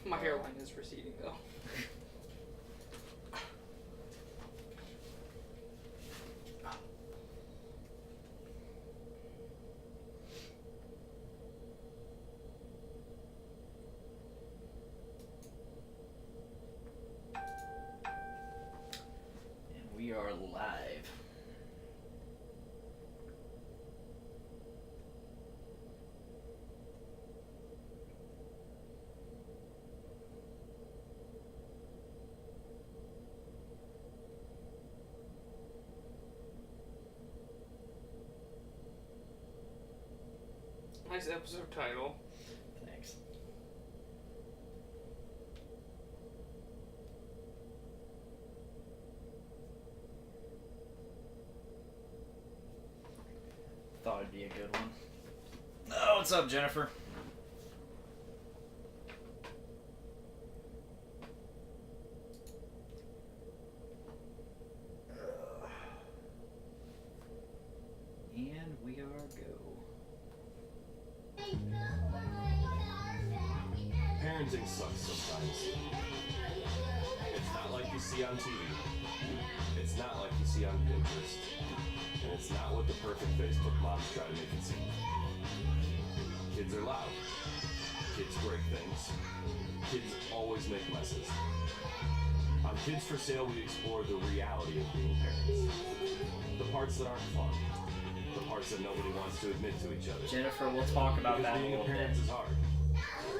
My hairline is receding, though. And we are live. Nice episode title. Thanks. Thought it'd be a good one. Oh, what's up, Jennifer? And we are go. Parenting sucks sometimes. It's not like you see on TV. It's not like you see on Pinterest. And it's not what the perfect Facebook moms try to make it seem. Kids are loud. Kids break things. Kids always make messes. On Kids for Sale, we explore the reality of being parents. The parts that aren't fun. The parts that nobody wants to admit to each other. Jennifer, we'll talk about Because that in a being a little parent bit. is hard.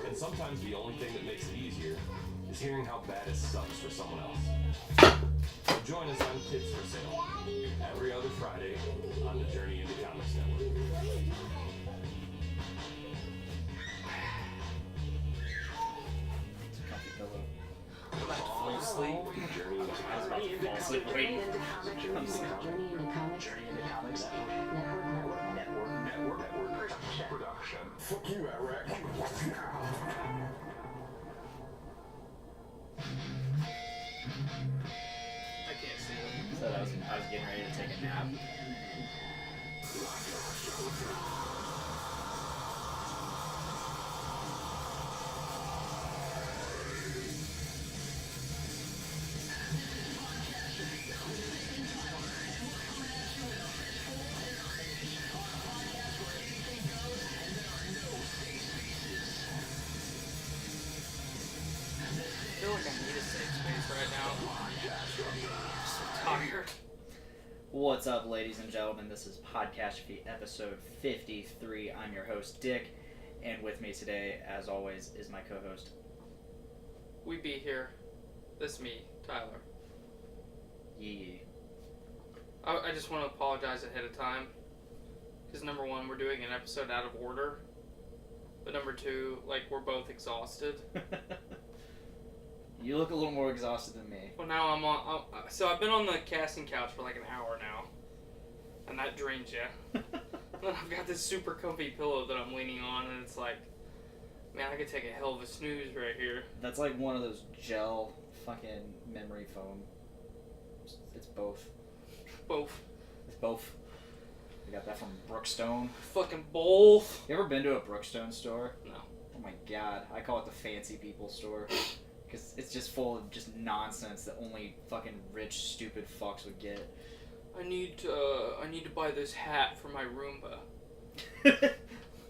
And sometimes the only thing that makes it easier is hearing how bad it sucks for someone else. So join us on Kids for Sale every other Friday on the Journey into Comics Network. It's a comfy pillow. I'm about to fall asleep. Journey into I was about to fall asleep. Journey into Comics. Journey into Comics. Network Production. Fuck you, Eric. I can't see them. So I was getting ready to take a nap. I feel like I need a safe space right now. I'm so tired. What's up, ladies and gentlemen? This is Podcastrophe episode 53. I'm your host, Dick, and with me today, as always, is my co-host. We be here. This me, Tyler. Yee. I just want to apologize ahead of time. Because number one, we're doing an episode out of order. But number two, like, we're both exhausted. You look a little more exhausted than me. Well, now I'm on. So I've been on the casting couch for like an hour now. And that drains you. Then I've got this super comfy pillow that I'm leaning on, and it's like, man, I could take a hell of a snooze right here. That's like one of those gel fucking memory foam. It's both. Both. It's both. I got that from Brookstone. Fucking both. You ever been to a Brookstone store? No. Oh my god, I call it the fancy people store. Because it's just full of just nonsense that only fucking rich, stupid fucks would get. I need to buy this hat for my Roomba.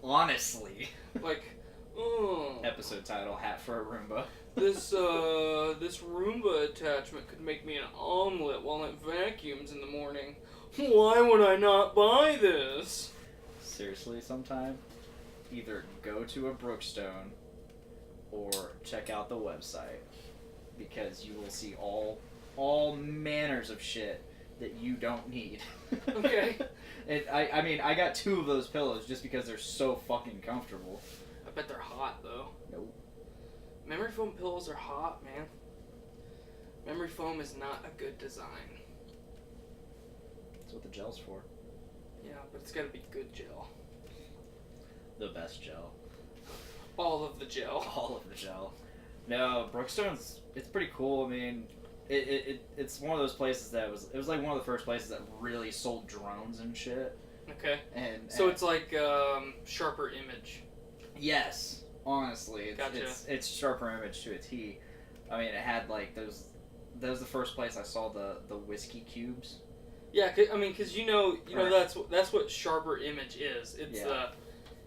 Honestly. Like, oh. Episode title, Hat for a Roomba. This Roomba attachment could make me an omelet while it vacuums in the morning. Why would I not buy this? Seriously, sometime, either go to a Brookstone or check out the website, because you will see all manners of shit that you don't need. Okay. And I mean, I got 2 of those pillows just because they're so fucking comfortable. I bet they're hot, though. Nope. Memory foam pillows are hot, man. Memory foam is not a good design. That's what the gel's for. Yeah, but it's gotta be good gel. The best gel. All of the gel. All of the gel. No, Brookstone's, it's pretty cool. I mean, it's one of those places that it was like one of the first places that really sold drones and shit. Okay. And So it's like Sharper Image. yes, Honestly, Gotcha. it's Sharper Image to a T. I mean, it had like those. That was the first place I saw the whiskey cubes. Yeah, because you know that's what Sharper Image is.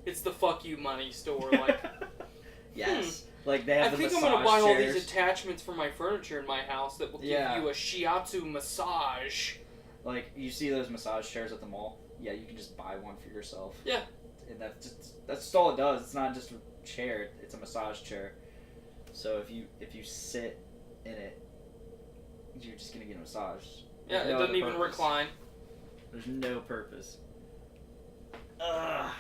It's the fuck you money store. Like, yes, like they have I the think I'm massage gonna buy all chairs. these attachments for my furniture in my house that will give you a shiatsu massage. Like, you see those massage chairs at the mall? Yeah, you can just buy one for yourself. Yeah. And that's just all it does. It's not just a chair, it's a massage chair. So if you sit in it, you're just gonna get a massage. Yeah, There's it doesn't even recline. There's no purpose. Ugh.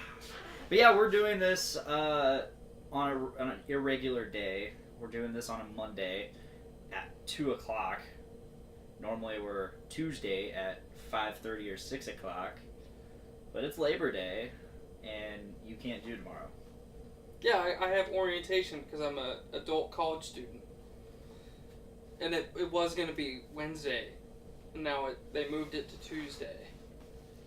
But yeah, we're doing this on an irregular day. We're doing this on a Monday at 2 o'clock. Normally we're Tuesday at 5:30 or 6 o'clock. But it's Labor Day, and you can't do tomorrow. Yeah, I have orientation because I'm an adult college student. And it was going to be Wednesday. And now they moved it to Tuesday.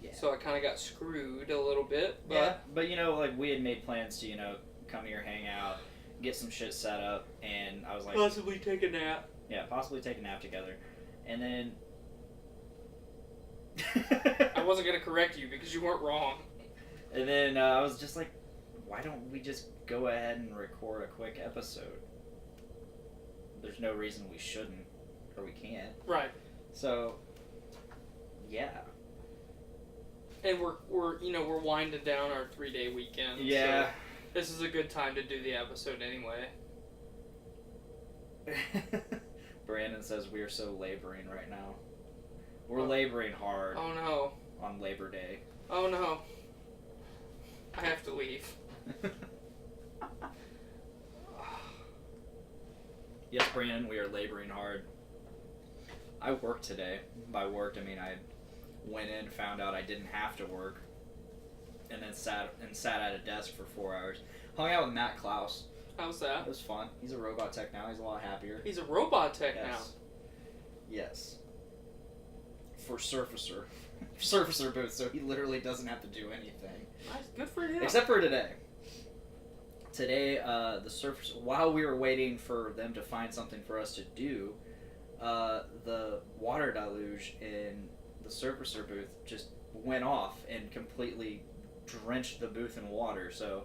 Yeah. So I kind of got screwed a little bit. But Yeah, but like we had made plans to, come here, hang out, get some shit set up, and I was like... possibly take a nap. Yeah, possibly take a nap together. And then... I wasn't going to correct you because you weren't wrong. And then I was just like, why don't we just go ahead and record a quick episode? There's no reason we shouldn't, or we can't. Right. So, yeah. And we're winding down our 3-day weekend. Yeah. So this is a good time to do the episode anyway. Brandon says we are so laboring right now. We're laboring hard. Oh no. On Labor Day. Oh no. I have to leave. Yes, Brandon, we are laboring hard. I worked today. By worked, I mean I went in, found out I didn't have to work, and then sat at a desk for 4 hours. Hung out with Matt Klaus. How's that? It was fun. He's a robot tech now. He's a lot happier. He's a robot tech now. Yes. For Surfacer. Surfacer booth, so he literally doesn't have to do anything. Nice. Good for him. Except for today. Today, the Surfacer, while we were waiting for them to find something for us to do, the water deluge in the Surfacer booth just went off and completely drenched the booth in water, so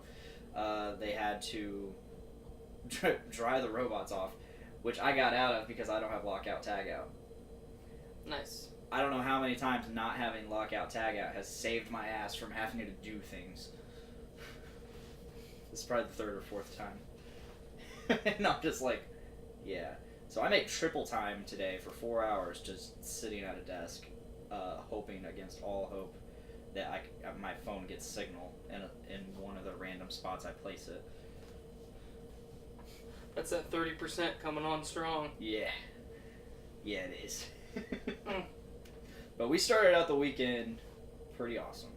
they had to dry the robots off, which I got out of because I don't have lockout tagout. Nice. I don't know how many times not having lockout tagout has saved my ass from having to do things. This is probably the third or fourth time. And I'm just like, yeah. So I made triple time today for 4 hours just sitting at a desk, hoping against all hope that my phone gets signal in one of the random spots I place it. That's that 30% coming on strong. Yeah. Yeah, it is. But we started out the weekend pretty awesome.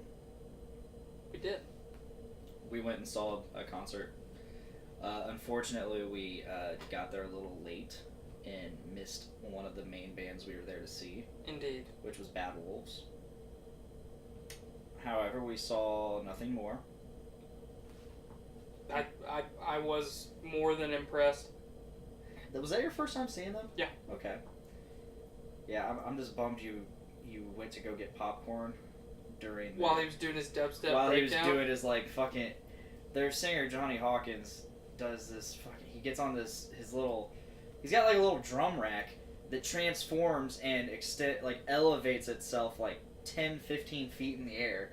We did. We went and saw a concert. Unfortunately, we got there a little late and missed one of the main bands we were there to see. Indeed. Which was Bad Wolves. However, we saw nothing more. I was more than impressed. Was that your first time seeing them? Yeah. Okay. Yeah, I'm just bummed you went to go get popcorn during while he was doing his dubstep while breakdown. He was doing his fucking their singer Johnny Hawkins does this fucking he gets on his little he's got a little drum rack that transforms and elevates itself 10-15 feet in the air,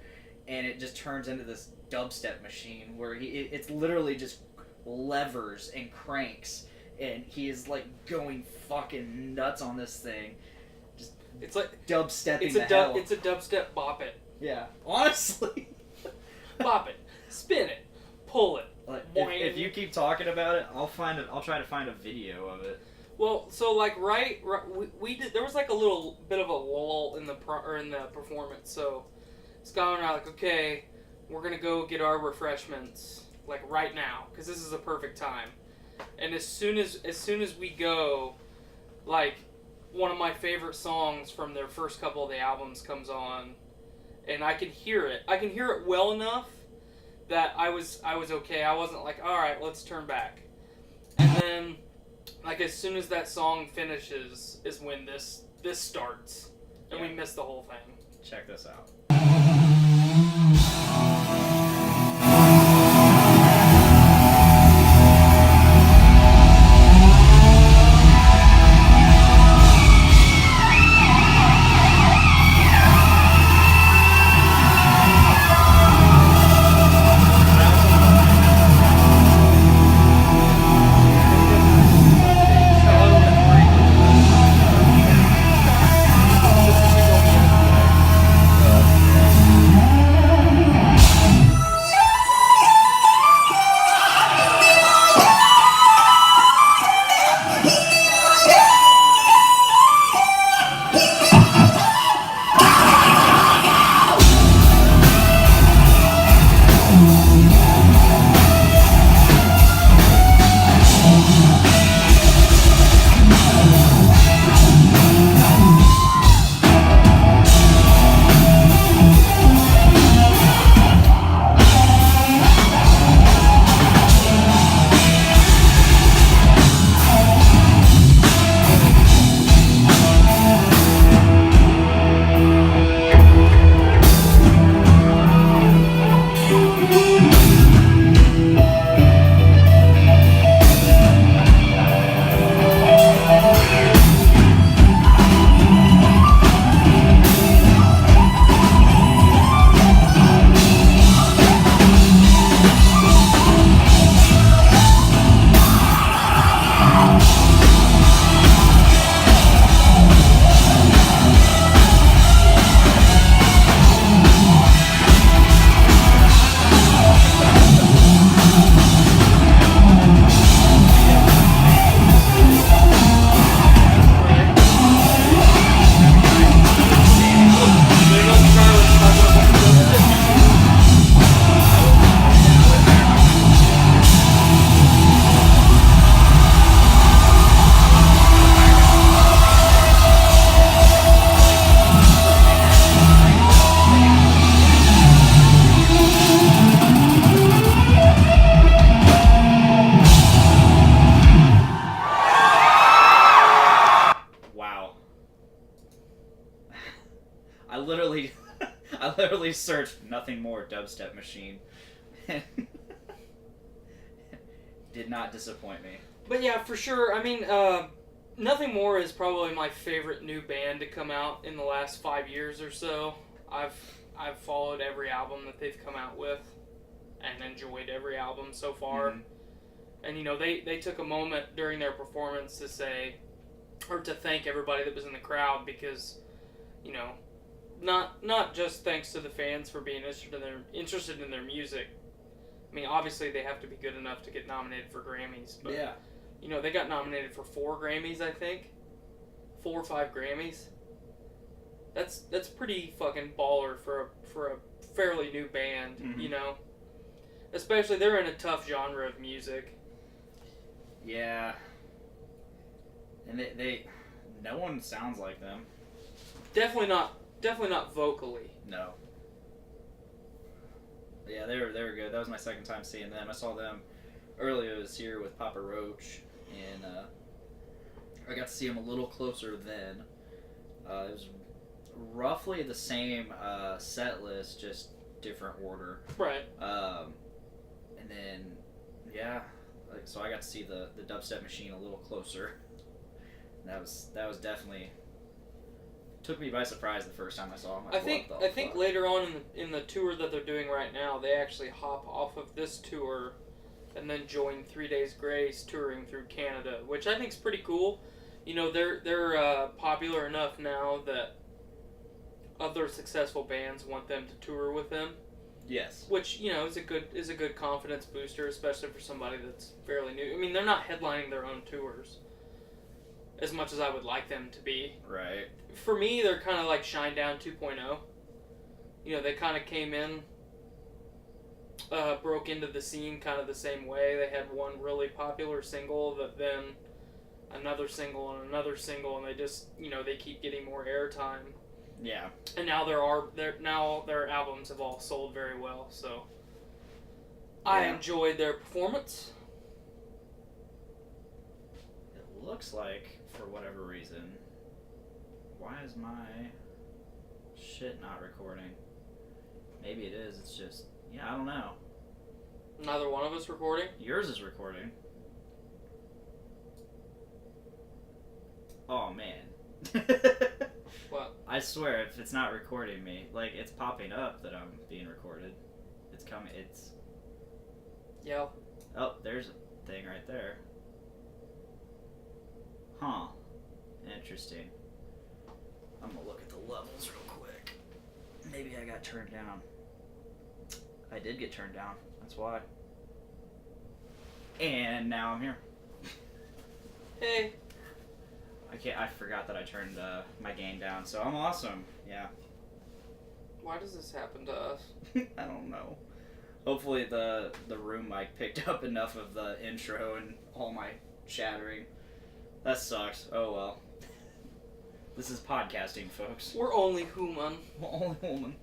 and it just turns into this dubstep machine where it's literally just levers and cranks, and he is going fucking nuts on this thing. It's like dubstepping the hell. It's a dubstep bop it. Yeah, honestly. Bop it, spin it, pull it. If you keep talking about it, I'll try to find a video of it. Well, so we did. There was a little bit of a lull in the performance. So Scott and I were okay, we're gonna go get our refreshments right now because this is a perfect time. And as soon as we go, one of my favorite songs from their first couple of the albums comes on, and I can hear it. I can hear it well enough that I was okay. I wasn't like, all right, let's turn back. And then, like, as soon as that song finishes is when this starts, and we miss the whole thing. Check this out. I literally searched nothing more dubstep machine. Did not disappoint me. But yeah, for sure. I mean, Nothing More is probably my favorite new band to come out in the last 5 years or so. I've followed every album that they've come out with and enjoyed every album so far. Mm-hmm. And, you know, they took a moment during their performance to say, or to thank everybody that was in the crowd because, you know, not just thanks to the fans for being interested in their music. I mean, obviously they have to be good enough to get nominated for Grammys. But, yeah. You know, they got nominated for 4 Grammys, I think. 4 or 5 Grammys. That's pretty fucking baller for a fairly new band, mm-hmm. you know? Especially, they're in a tough genre of music. Yeah. And they no one sounds like them. Definitely not vocally. No. Yeah, they were good. That was my second time seeing them. I saw them earlier this year with Papa Roach, and I got to see them a little closer then. It was roughly the same set list, just different order. Right. And then, yeah, so I got to see the dubstep machine a little closer. That was definitely took me by surprise the first time I saw them. I think later on in the tour that they're doing right now, they actually hop off of this tour and then join 3 Days Grace touring through Canada, which I think is pretty cool. You know, they're popular enough now that other successful bands want them to tour with them. Yes. Which, you know, is a good confidence booster, especially for somebody that's fairly new. I mean, they're not headlining their own tours as much as I would like them to be. Right. For me, they're kind of like Shinedown 2.0. You know, they kind of came in, broke into the scene kind of the same way. They had one really popular single, that then another single and another single, and they just, you know, they keep getting more airtime. Yeah. And now their albums have all sold very well, so I enjoyed their performance. It looks like, for whatever reason, why is my shit not recording? Maybe it is. It's just, I don't know. Neither one of us recording? Yours is recording. Oh, man. What? I swear, if it's not recording me, like, it's popping up that I'm being recorded. It's coming, it's... Yeah. Oh, there's a thing right there. Huh. Interesting. I'm gonna look at the levels real quick. Maybe I got turned down. I did get turned down. That's why. And now I'm here. Hey. I forgot that I turned my gain down, so I'm awesome. Yeah. Why does this happen to us? I don't know. Hopefully the room mic picked up enough of the intro and all my chattering. That sucks. Oh well. This is podcasting, folks. We're only human. We're only human.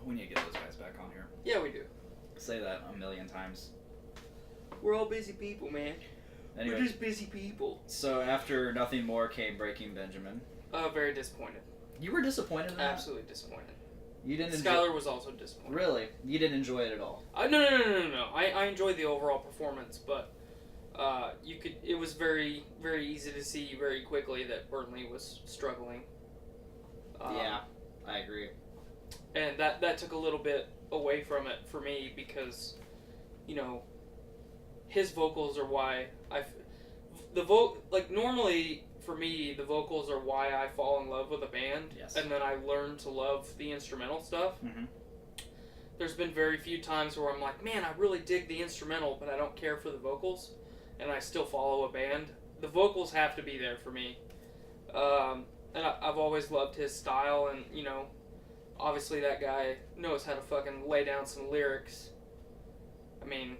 We need to get those guys back on here. Yeah, we do. Say that a million times. We're all busy people, man. Anyway, We're just busy people. so after Nothing More came Breaking Benjamin. Very disappointed. You were disappointed in that? Absolutely disappointed. You didn't Skylar was also disappointed. Really? You didn't enjoy it at all? No. I enjoyed the overall performance, but it was very, very easy to see very quickly that Burnley was struggling. Yeah, I agree. And that took a little bit away from it for me because, his vocals are why normally for me the vocals are why I fall in love with a band. Yes. And then I learn to love the instrumental stuff. Mm-hmm. There's been very few times where I'm like, man, I really dig the instrumental, but I don't care for the vocals, and I still follow a band. The vocals have to be there for me. And I've always loved his style, and, obviously that guy knows how to fucking lay down some lyrics. I mean,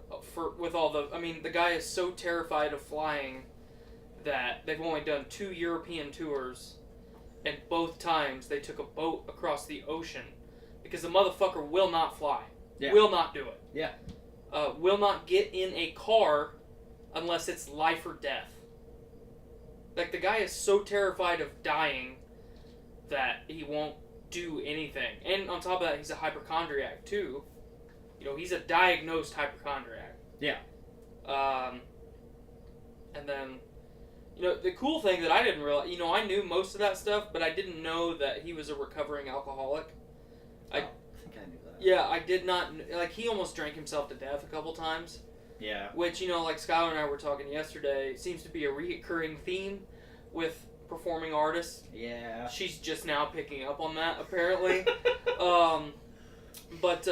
the guy is so terrified of flying that they've only done 2 European tours, and both times they took a boat across the ocean because the motherfucker will not fly. Yeah. Will not do it. Yeah. Will not get in a car unless it's life or death. Like, the guy is so terrified of dying that he won't do anything. And on top of that, he's a hypochondriac, too. He's a diagnosed hypochondriac. Yeah. And then, the cool thing that I didn't realize, I knew most of that stuff, but I didn't know that he was a recovering alcoholic. I think I knew that. Yeah, I did not, he almost drank himself to death a couple times. Yeah. Which, like Skylar and I were talking yesterday, seems to be a recurring theme with performing artists. Yeah. She's just now picking up on that, apparently. But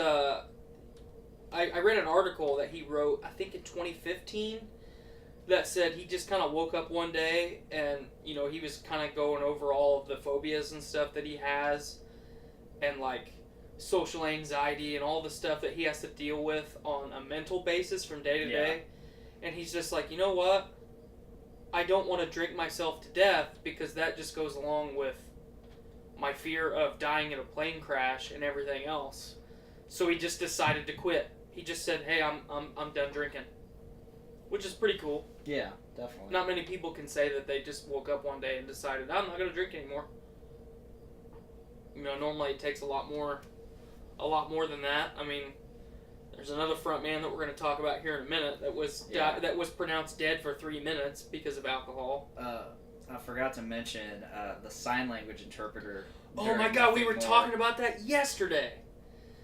I read an article that he wrote, I think in 2015, that said he just kind of woke up one day and, he was kind of going over all of the phobias and stuff that he has, and, social anxiety and all the stuff that he has to deal with on a mental basis from day to day. And he's just like, you know what? I don't want to drink myself to death because that just goes along with my fear of dying in a plane crash and everything else. So he just decided to quit. He just said, hey, I'm done drinking. Which is pretty cool. Yeah, definitely. Not many people can say that they just woke up one day and decided, I'm not going to drink anymore. Normally it takes a lot more than that. I mean, there's another frontman that we're going to talk about here in a minute that was that was pronounced dead for 3 minutes because of alcohol. I forgot to mention the sign language interpreter. Oh my god, we were talking about that yesterday.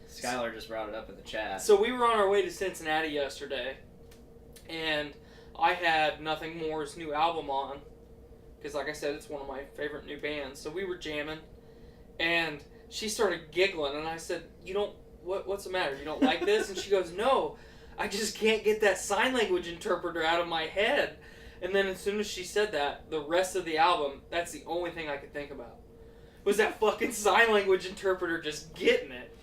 Skylar just brought it up in the chat. So we were on our way to Cincinnati yesterday, and I had Nothing More's new album on, because like I said, it's one of my favorite new bands. So we were jamming, and she started giggling, and I said, what's the matter? You don't like this? And she goes, no, I just can't get that sign language interpreter out of my head. And then as soon as she said that, the rest of the album, that's the only thing I could think about. Was that fucking sign language interpreter just getting it.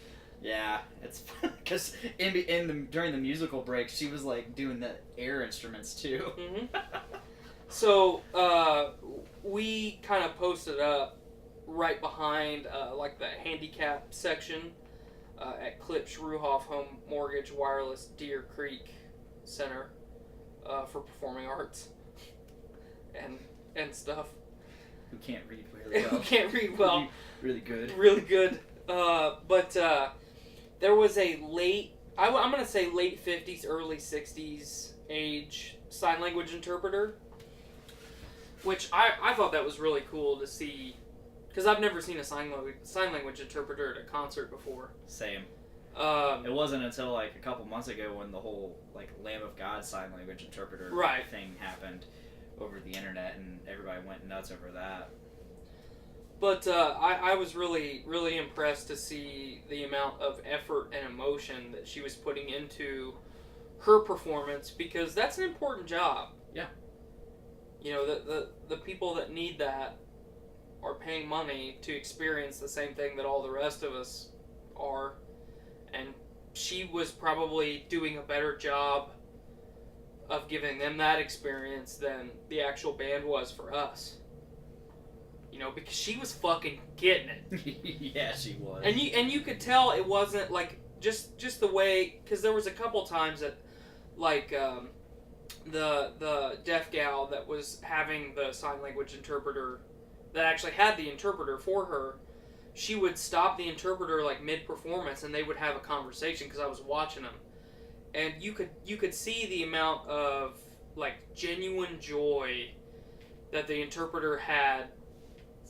Yeah, it's because during the musical break, she was doing the air instruments too. Mm-hmm. So we kind of posted up right behind the handicap section at Klipsch Ruhoff Home Mortgage Wireless Deer Creek Center for Performing Arts and stuff. Who can't read really well. Who can't read well. Really good. Really good. But there was a I'm going to say late 50s, early 60s age sign language interpreter, which I thought that was really cool to see, because I've never seen a sign language interpreter at a concert before. Same. It wasn't until like a couple months ago when the whole like Lamb of God sign language interpreter thing happened over the internet, and everybody went nuts over that. But I was really, really impressed to see the amount of effort and emotion that she was putting into her performance, because that's an important job. Yeah. You know, the people that need that are paying money to experience the same thing that all the rest of us are. And she was probably doing a better job of giving them that experience than the actual band was for us. You know, because she was fucking getting it. Yeah, she was. And you could tell it wasn't like just the way, because there was a couple times that like the deaf gal that was having the sign language interpreter, that actually had the interpreter for her, she would stop the interpreter like mid-performance and they would have a conversation, because I was watching them. And you could see the amount of like genuine joy that the interpreter had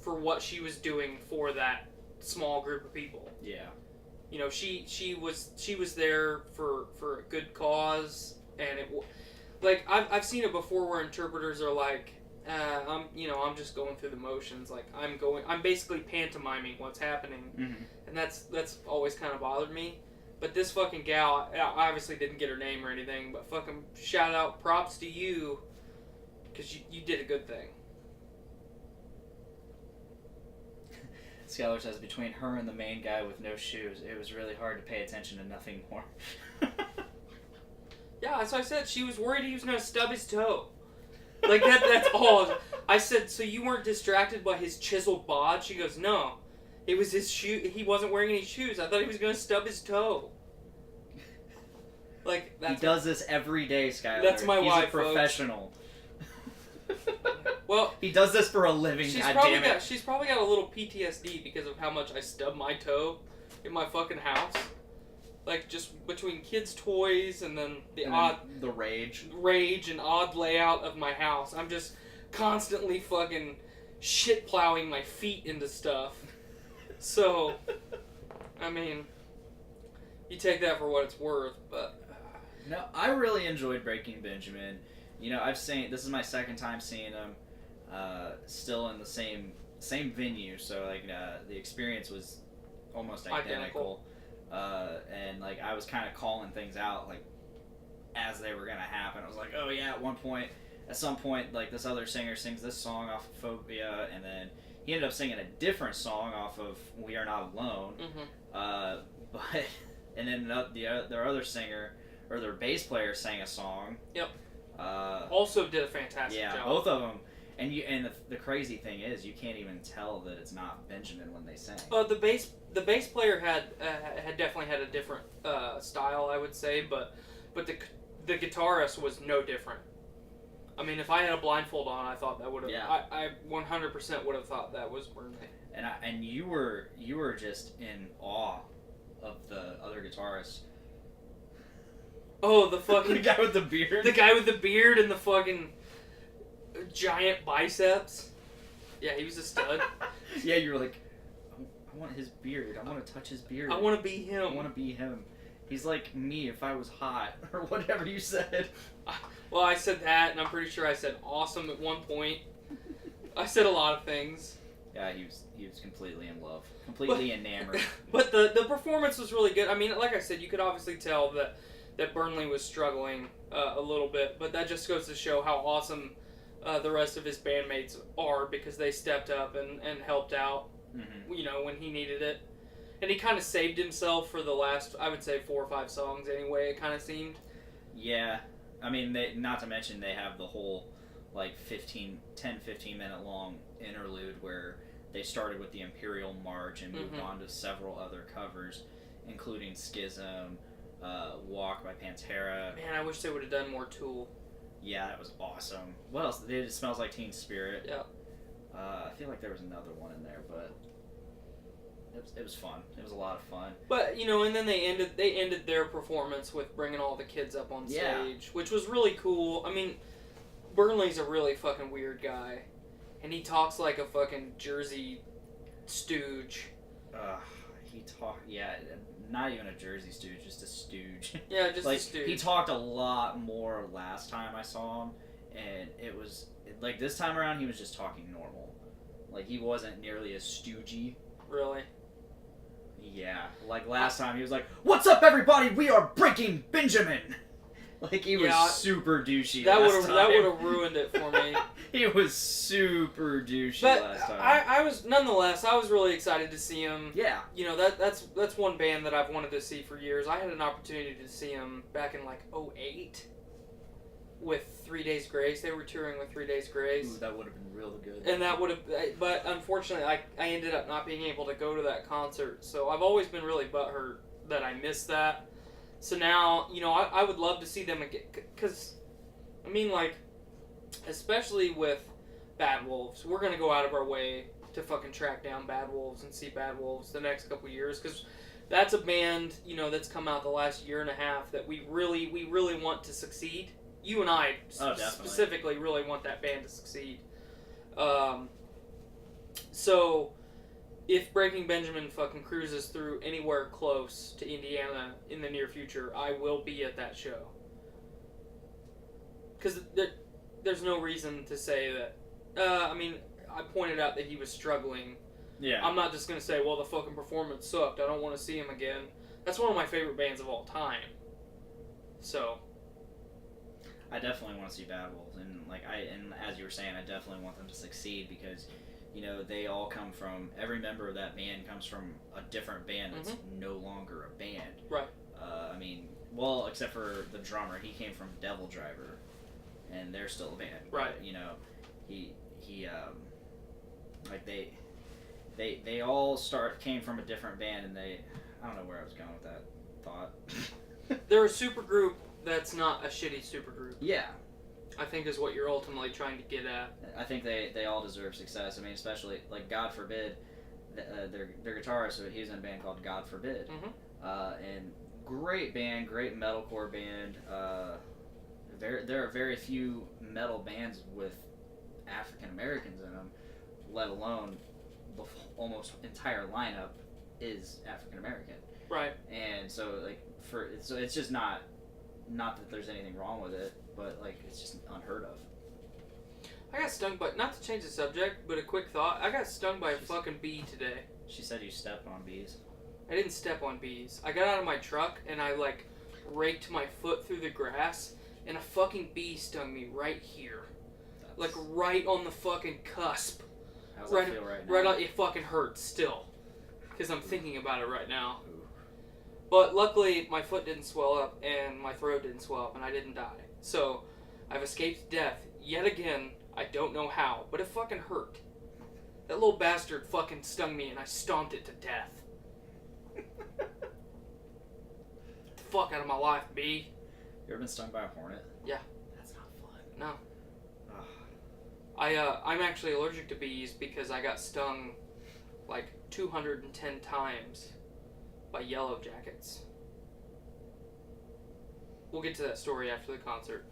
for what she was doing for that small group of people. Yeah. You know, she was there for a good cause, and like I've seen it before where interpreters are like, I'm just going through the motions, like I'm basically pantomiming what's happening, and that's always kind of bothered me. But this fucking gal, I obviously didn't get her name or anything, but fucking shout out, props to you, because you did a good thing. Skylar says, between her and the main guy with no shoes, it was really hard to pay attention to nothing more. Yeah, that's what I said. She was worried he was going to stub his toe. Like, that's all. I said, so you weren't distracted by his chiseled bod? She goes, no. It was his shoe. He wasn't wearing any shoes. I thought he was going to stub his toe. Like, he does this every day, Skylar. That's my wife, He's a professional. Well, he does this for a living, goddammit. She's probably got a little PTSD because of how much I stub my toe in my fucking house. Like, just between kids' toys and then the rage and odd layout of my house. I'm just constantly fucking shit plowing my feet into stuff. So, I mean, you take that for what it's worth, but... No, I really enjoyed Breaking Benjamin. You know, this is my second time seeing them, still in the same venue, so, like, the experience was almost identical. And, like, I was kind of calling things out, like, as they were going to happen. I was like, oh, yeah, at some point, like, this other singer sings this song off of Phobia, and then he ended up singing a different song off of We Are Not Alone. And then their other singer, or their bass player, sang a song. Yep. Also did a fantastic job. Yeah, both of them. And the crazy thing is, you can't even tell that it's not Benjamin when they sing. The bass player had definitely had a different style, I would say, but the guitarist was no different. I mean, if I had a blindfold on, I thought that would have. Yeah. I 100% would have thought that was Burnley. And you were just in awe of the other guitarist. Oh, the fucking the guy with the beard. The guy with the beard and the fucking giant biceps. Yeah, he was a stud. Yeah, you were like, I want his beard. I want to touch his beard. I want to be him. I want to be him. He's like me if I was hot, or whatever you said. Well, I said that, and I'm pretty sure I said awesome at one point. I said a lot of things. Yeah, he was completely in love, completely enamored. But the performance was really good. I mean, like I said, you could obviously tell that Burnley was struggling a little bit, but that just goes to show how awesome the rest of his bandmates are, because they stepped up and helped out, you know, when he needed it. And he kind of saved himself for the last, I would say, 4 or 5 songs anyway, it kind of seemed. Yeah. I mean, not to mention they have the whole, like, 10-15 minute long interlude where they started with the Imperial March and moved on to several other covers. including Schism, Walk by Pantera. Man, I wish they would have done more Tool. Yeah, that was awesome. What else? It Smells Like Teen Spirit. Yeah. I feel like there was another one in there, but it was fun. It was a lot of fun. But and then they ended their performance with bringing all the kids up on stage, which was really cool. I mean, Burnley's a really fucking weird guy, and he talks like a fucking Jersey stooge. Not even a Jersey stooge, just a stooge. Yeah, just like, a stooge. He talked a lot more last time I saw him, and it was like this time around he was just talking normal. Like, he wasn't nearly as stoogey. Really? Yeah, like last time he was like, "What's up, everybody? We are Breaking Benjamin." Like, he was super douchey. That would have ruined it for me. He was super douchey last time. I was nonetheless. I was really excited to see him. Yeah. That's one band that I've wanted to see for years. I had an opportunity to see him back in like 2008 with 3 Days Grace. They were touring with 3 Days Grace. Ooh, that would have been really good. And that would have, but unfortunately, I ended up not being able to go to that concert. So I've always been really butthurt that I missed that. So now, I would love to see them again. Because, I mean, like, especially with Bad Wolves, we're going to go out of our way to fucking track down Bad Wolves and see Bad Wolves the next couple years. Because that's a band, that's come out the last year and a half that we really want to succeed. You and I specifically really want that band to succeed. So, if Breaking Benjamin fucking cruises through anywhere close to Indiana in the near future, I will be at that show. Because there's no reason to say that. I mean, I pointed out that he was struggling. Yeah. I'm not just going to say, well, the fucking performance sucked. I don't want to see him again. That's one of my favorite bands of all time. So... I definitely want to see Bad Wolves, and as you were saying, I definitely want them to succeed because, they all come from, every member of that band comes from a different band that's no longer a band. Right. Except for the drummer, he came from Devil Driver, and they're still a band. Right. But, they all came from a different band, and I don't know where I was going with that thought. They're a super group. That's not a shitty supergroup. Yeah. I think is what you're ultimately trying to get at. I think they all deserve success. I mean, especially, like, God Forbid, their guitarist, so he's in a band called God Forbid. Mm-hmm. And great band, great metalcore band. There are very few metal bands with African Americans in them, let alone the almost entire lineup is African American. Right. And so, it's just not that there's anything wrong with it, but it's just unheard of. I got stung by, not to change the subject, but a quick thought. I got stung by a fucking bee today. She said you stepped on bees. I didn't step on bees. I got out of my truck and I raked my foot through the grass and a fucking bee stung me right here. Right on the fucking cusp. How's that feel right now? It fucking hurts still. Because I'm thinking about it right now. But luckily, my foot didn't swell up, and my throat didn't swell up, and I didn't die. So, I've escaped death, yet again. I don't know how, but it fucking hurt. That little bastard fucking stung me, and I stomped it to death. Get the fuck out of my life, bee. You ever been stung by a hornet? Yeah. That's not fun. No. I'm actually allergic to bees because I got stung 210 times by yellow jackets. We'll get to that story after the concert.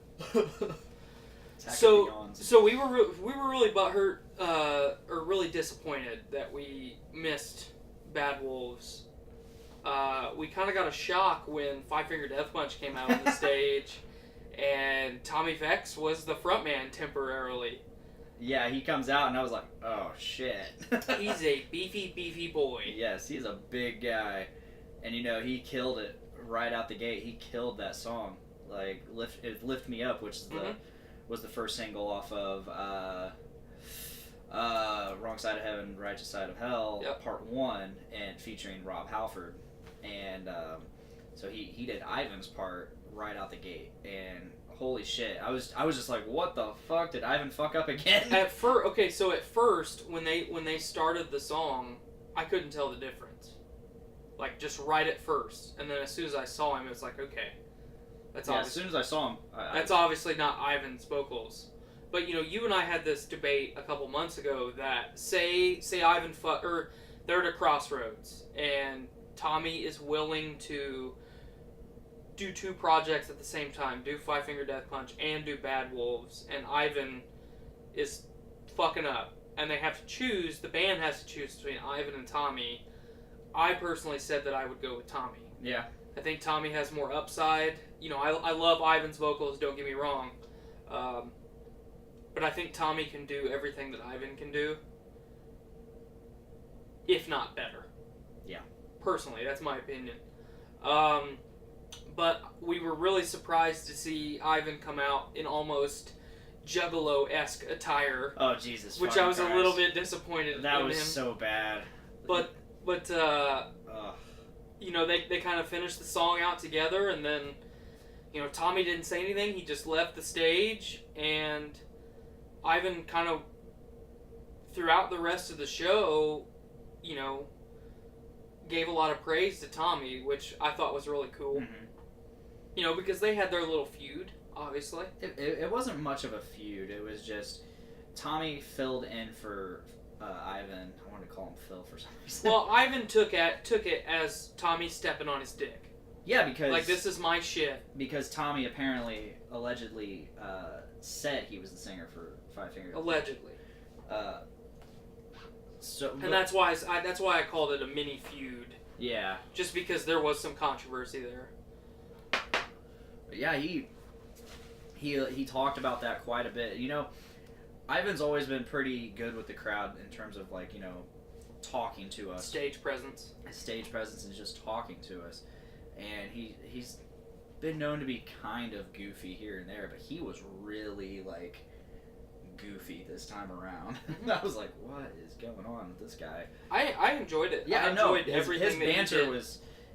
So we were really butthurt or really disappointed that we missed Bad Wolves. We kind of got a shock when Five Finger Death Punch came out on the stage, and Tommy Vex was the frontman temporarily. Yeah, he comes out and I was like, oh shit. He's a beefy boy. Yes, he's a big guy. And he killed it right out the gate. He killed that song. Lift Me Up, which is was the first single off of Wrong Side of Heaven, Righteous Side of Hell, Part 1, and featuring Rob Halford. And so he did Ivan's part right out the gate. And holy shit, I was just like, what the fuck? Did Ivan fuck up again? At first, when they started the song, I couldn't tell the difference. Like, just right at first. And then as soon as I saw him, it's like, okay. That's as soon as I saw him... that's obviously not Ivan's vocals. But, you know, you and I had this debate a couple months ago that, say Ivan... or they're at a crossroads, and Tommy is willing to do 2 projects at the same time. Do Five Finger Death Punch and do Bad Wolves. And Ivan is fucking up. And they have to choose... The band has to choose between Ivan and Tommy. I personally said that I would go with Tommy. Yeah. I think Tommy has more upside. You know, I love Ivan's vocals, don't get me wrong. But I think Tommy can do everything that Ivan can do. If not better. Yeah. Personally, that's my opinion. But we were really surprised to see Ivan come out in almost Juggalo-esque attire. Oh, Jesus. Which I was a little bit disappointed in him. That was so bad. But you know, they kind of finished the song out together, and then, you know, Tommy didn't say anything. He just left the stage, and Ivan kind of, throughout the rest of the show, you know, gave a lot of praise to Tommy, which I thought was really cool. Mm-hmm. You know, because they had their little feud, obviously. It wasn't much of a feud. It was just Tommy filled in for Ivan. I wanted to call him Phil for some reason. Well, Ivan took it as Tommy stepping on his dick. Yeah, because... Like, this is my shit. Because Tommy allegedly said he was the singer for Five Finger. Allegedly. And that's why I called it a mini feud. Yeah. Just because there was some controversy there. But yeah, he talked about that quite a bit. You know, Ivan's always been pretty good with the crowd in terms of, like, you know, talking to us. Stage presence. His stage presence and just talking to us. And he's been known to be kind of goofy here and there, but he was really, like, goofy this time around. I was like, what is going on with this guy? I enjoyed it. Yeah, I enjoyed his everything that banter he did.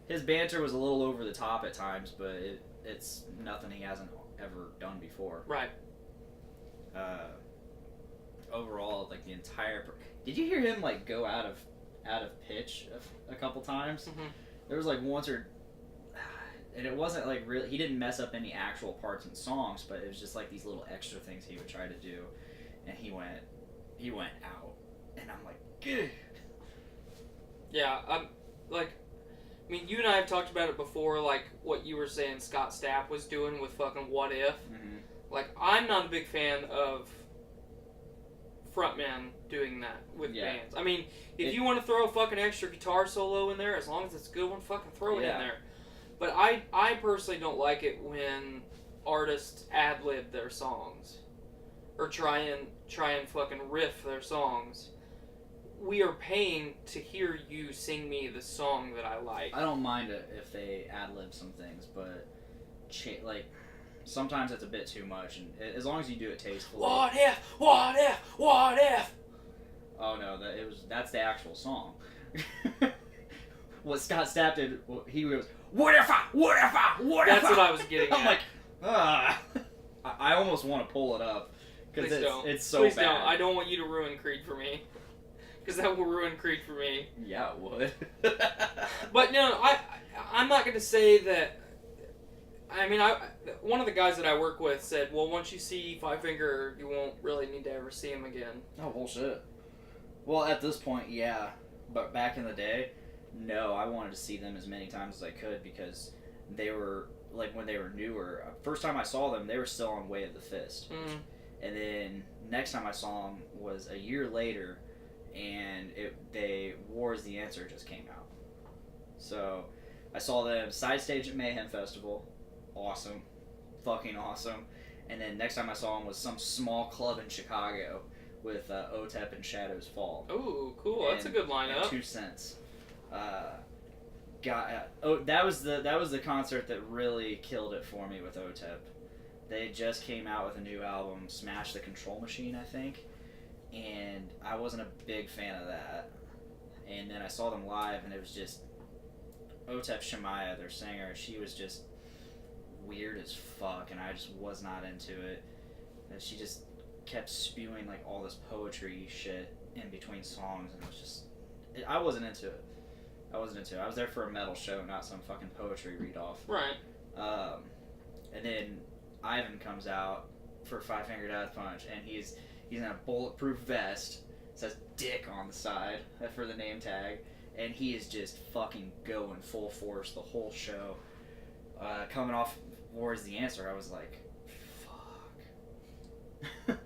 his banter was a little over the top at times, but it's nothing he hasn't ever done before. Right. Overall, like, the entire... Did you hear him, like, go out of pitch a couple times? Mm-hmm. There was, like, once or... And it wasn't, like, really... He didn't mess up any actual parts in songs, but it was just, like, these little extra things he would try to do. And he went out. And I'm like, gah. Yeah, like... I mean, you and I have talked about it before, like, what you were saying Scott Stapp was doing with fucking What If. Mm-hmm. Like, I'm not a big fan of frontmen doing that with bands. I mean, if you want to throw a fucking extra guitar solo in there, as long as it's a good one, fucking throw it in there. But I personally don't like it when artists ad-lib their songs. Or try and fucking riff their songs. We are paying to hear you sing me the song that I like. I don't mind it if they ad-lib some things, but like, sometimes it's a bit too much, and as long as you do it tastefully. What if? What if? What if? Oh no, that's the actual song. What Scott Stapp did, he was, what if I? That's what I was getting at. I'm like, I almost want to pull it up because it's so Please bad. don't. I don't want you to ruin Creed for me, because that will ruin Creed for me. Yeah, it would. But no, I'm not going to say that. I mean, one of the guys that I work with said, well, once you see Five Finger, you won't really need to ever see him again. Oh, bullshit. Well, at this point, yeah. But back in the day, no, I wanted to see them as many times as I could because they were, like, when they were newer, first time I saw them, they were still on Way of the Fist. Mm. And then next time I saw them was a year later, and War is the Answer just came out. So I saw them side stage at Mayhem Festival. Awesome. Fucking awesome. And then next time I saw him was some small club in Chicago with OTEP and Shadows Fall. Ooh, cool. That's a good lineup. And 2 Cents. That was the concert that really killed it for me with OTEP. They just came out with a new album, Smash the Control Machine, I think. And I wasn't a big fan of that. And then I saw them live, and it was just... OTEP Shemaya, their singer, she was just weird as fuck, and I just was not into it. And she just kept spewing, like, all this poetry shit in between songs, and it was just... I wasn't into it. I wasn't into it. I was there for a metal show, not some fucking poetry read-off. Right. And then Ivan comes out for Five Finger Death Punch, and he's in a bulletproof vest. It says "Dick" on the side for the name tag, and he is just fucking going full force the whole show. Coming off War Is the Answer, I was like, fuck.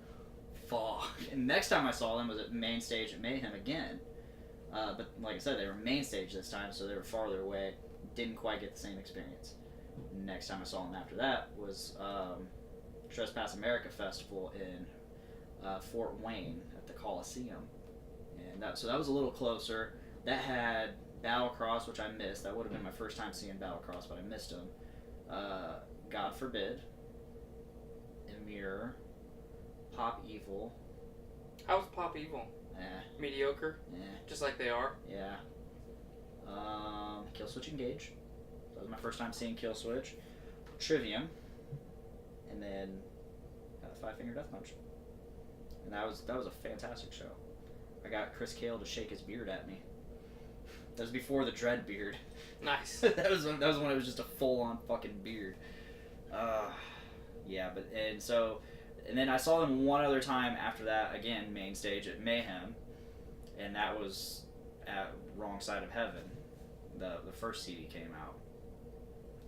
Fuck. And next time I saw them was at main stage at Mayhem again. But like I said, they were main stage this time, so they were farther away. Didn't quite get the same experience. Next time I saw them after that was Trespass America Festival in Fort Wayne at the Coliseum. And so that was a little closer. That had Battlecross, which I missed. That would have been my first time seeing Battlecross, but I missed them. God Forbid, Emir, Pop Evil. How was Pop Evil? Mediocre? Just like they are? Yeah. Killswitch Engage. That was my first time seeing Killswitch. Trivium. And then Five Finger Death Punch. And that was a fantastic show. I got Chris Cale to shake his beard at me. That was before the dread beard. Nice. that was when it was just a full-on fucking beard. Yeah, and then I saw them one other time after that, again, main stage at Mayhem, and that was at Wrong Side of Heaven. The first CD came out.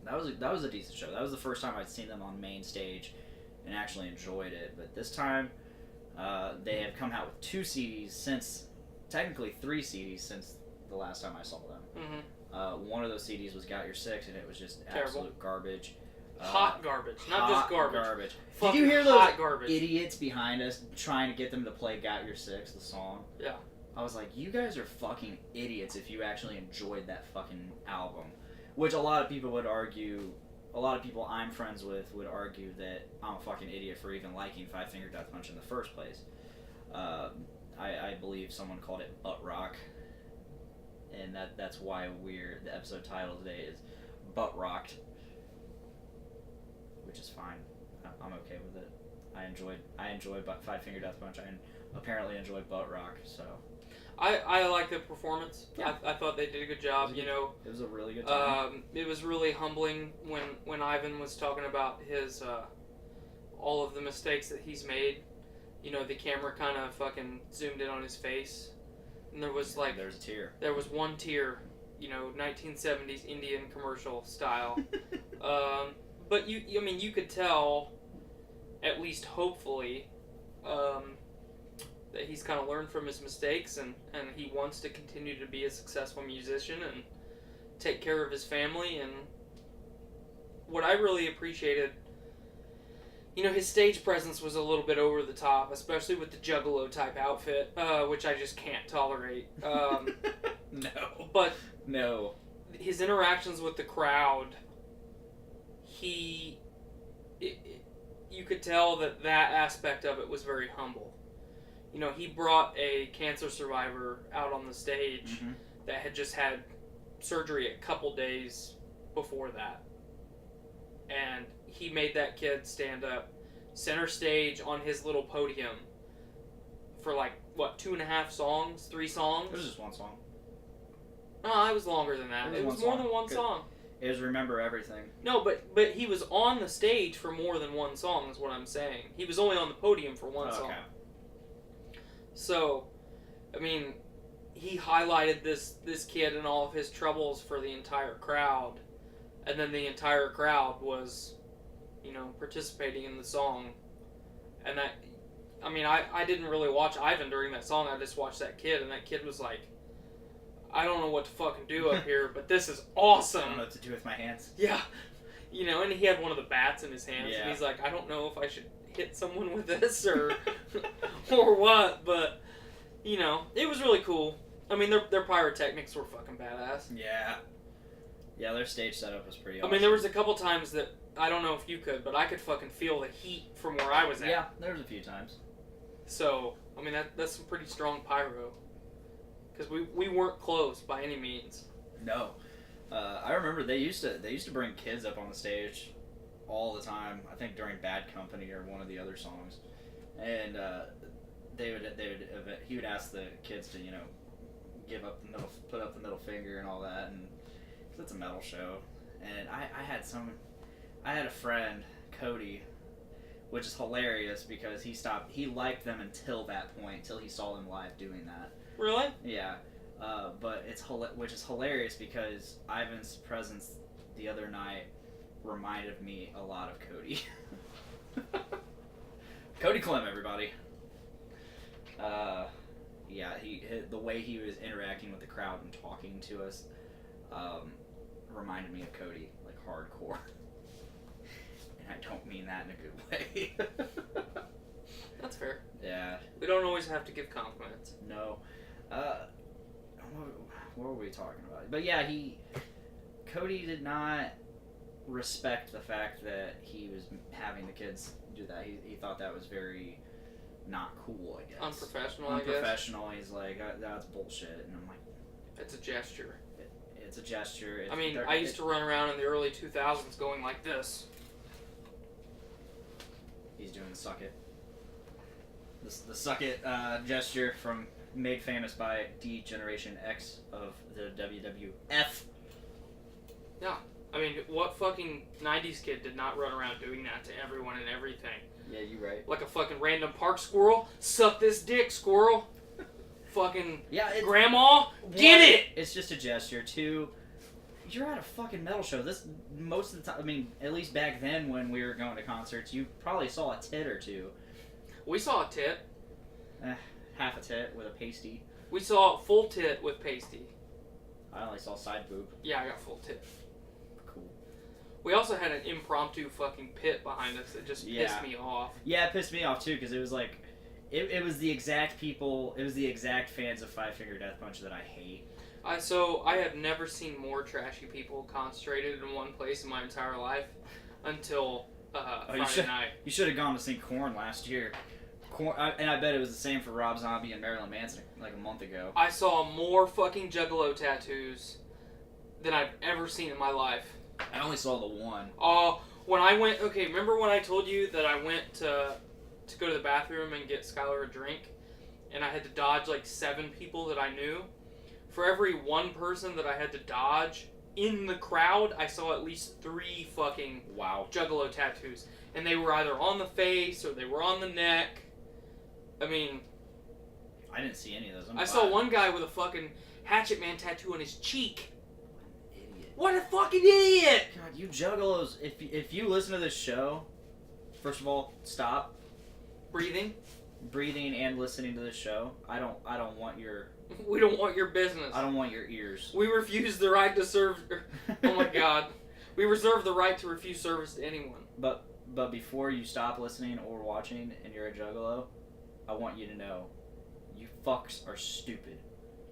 That was a decent show. That was the first time I'd seen them on main stage and actually enjoyed it. But this time, they have come out with 2 CDs since, technically 3 CDs since the last time I saw them. Mm-hmm. One of those CDs was Got Your Six, and it was just terrible. Absolute garbage. Hot garbage, not just garbage. Did you hear those garbage. idiots behind us trying to get them to play Got Your Six, the song? Yeah. I was like, you guys are fucking idiots if you actually enjoyed that fucking album. Which a lot of people would argue, a lot of people I'm friends with would argue that I'm a fucking idiot for even liking Five Finger Death Punch in the first place. I believe someone called it butt rock. And that's why the episode title today is Butt Rocked. Which is fine. I'm okay with it. I enjoyed Five Finger Death Punch. I apparently enjoyed Butt Rock, so. I like the performance. Yeah. I thought they did a good job. It was a really good time. It was really humbling when Ivan was talking about his all of the mistakes that he's made. The camera kind of fucking zoomed in on his face, and there was there's a tear. There was one tear, 1970s Indian commercial style. But you could tell, at least hopefully, that he's kind of learned from his mistakes and he wants to continue to be a successful musician and take care of his family. And what I really appreciated, his stage presence was a little bit over the top, especially with the Juggalo type outfit, which I just can't tolerate. No. But no. His interactions with the crowd, you could tell that aspect of it was very humble. He brought a cancer survivor out on the stage that had just had surgery a couple days before that. And he made that kid stand up center stage on his little podium for 2.5 songs, 3 songs? It was just one song. No, it was longer than that. It was more than one song. It was Remember Everything. No, but he was on the stage for more than one song, is what I'm saying. He was only on the podium for one song. So, he highlighted this kid and all of his troubles for the entire crowd, and then the entire crowd was, participating in the song. And that, I didn't really watch Ivan during that song, I just watched that kid, and that kid was like, I don't know what to fucking do up here, but this is awesome. I don't know what to do with my hands. Yeah. And he had one of the bats in his hands, yeah. And he's like, I don't know if I should hit someone with this or or what, but, it was really cool. Their pyrotechnics were fucking badass. Yeah. Yeah, their stage setup was pretty awesome. There was a couple times that, I don't know if you could, but I could fucking feel the heat from where I was at. Yeah, there was a few times. So, that's some pretty strong pyro. Because we weren't close by any means. No. I remember they used to bring kids up on the stage all the time. I think during Bad Company or one of the other songs. And he would ask the kids to, put up the middle finger and all that, and cause it's a metal show. And I had a friend, Cody, which is hilarious because he liked them until that point, until he saw them live doing that. Really? Yeah. But which is hilarious because Ivan's presence the other night reminded me a lot of Cody. Cody Clem, everybody. Yeah, the way he was interacting with the crowd and talking to us reminded me of Cody, like hardcore. And I don't mean that in a good way. That's fair. Yeah. We don't always have to give compliments. No. What were we talking about? But yeah, Cody did not respect the fact that he was having the kids do that. He thought that was very not cool, I guess. Unprofessional, Unprofessional. He's like, that's bullshit. And I'm like, it's a gesture. It's a gesture. I used to run around in the early 2000s going like this. He's doing the suck it. The suck it gesture made famous by D Generation X of the WWF. Yeah. I mean, what fucking 90s kid did not run around doing that to everyone and everything? Yeah, you right. Like a fucking random park squirrel? Suck this dick, squirrel! Fucking grandma? Get it! It's just a gesture. Two, you're at a fucking metal show. Most of the time, I mean, at least back then when we were going to concerts, you probably saw a tit or two. We saw a tit. Half a tit with a pasty. We saw a full tit with pasty. I only saw side boob. Yeah, I got full tit. Cool. We also had an impromptu fucking pit behind us that just pissed me off. Yeah, it pissed me off too because it was like, it was the exact people, it was the exact fans of Five Finger Death Punch that I hate. So I have never seen more trashy people concentrated in one place in my entire life until Friday night. You should have gone to see Korn last year. And I bet it was the same for Rob Zombie and Marilyn Manson like a month ago. I saw more fucking Juggalo tattoos than I've ever seen in my life. I only saw the one. When I went, remember when I told you that I went to go to the bathroom and get Skylar a drink, and I had to dodge like 7 people that I knew? For every one person that I had to dodge in the crowd, I saw at least 3 fucking Juggalo tattoos. And they were either on the face or they were on the neck. I mean, I didn't see any of those. I saw one guy with a fucking Hatchet Man tattoo on his cheek. Idiot. What a fucking idiot! God, you juggalos, if you listen to this show, first of all, stop. Breathing And listening to this show. I don't want your... We don't want your business. I don't want your ears. We refuse the right to serve... Oh my god. We reserve the right to refuse service to anyone. But before you stop listening or watching and you're a juggalo, I want you to know, you fucks are stupid.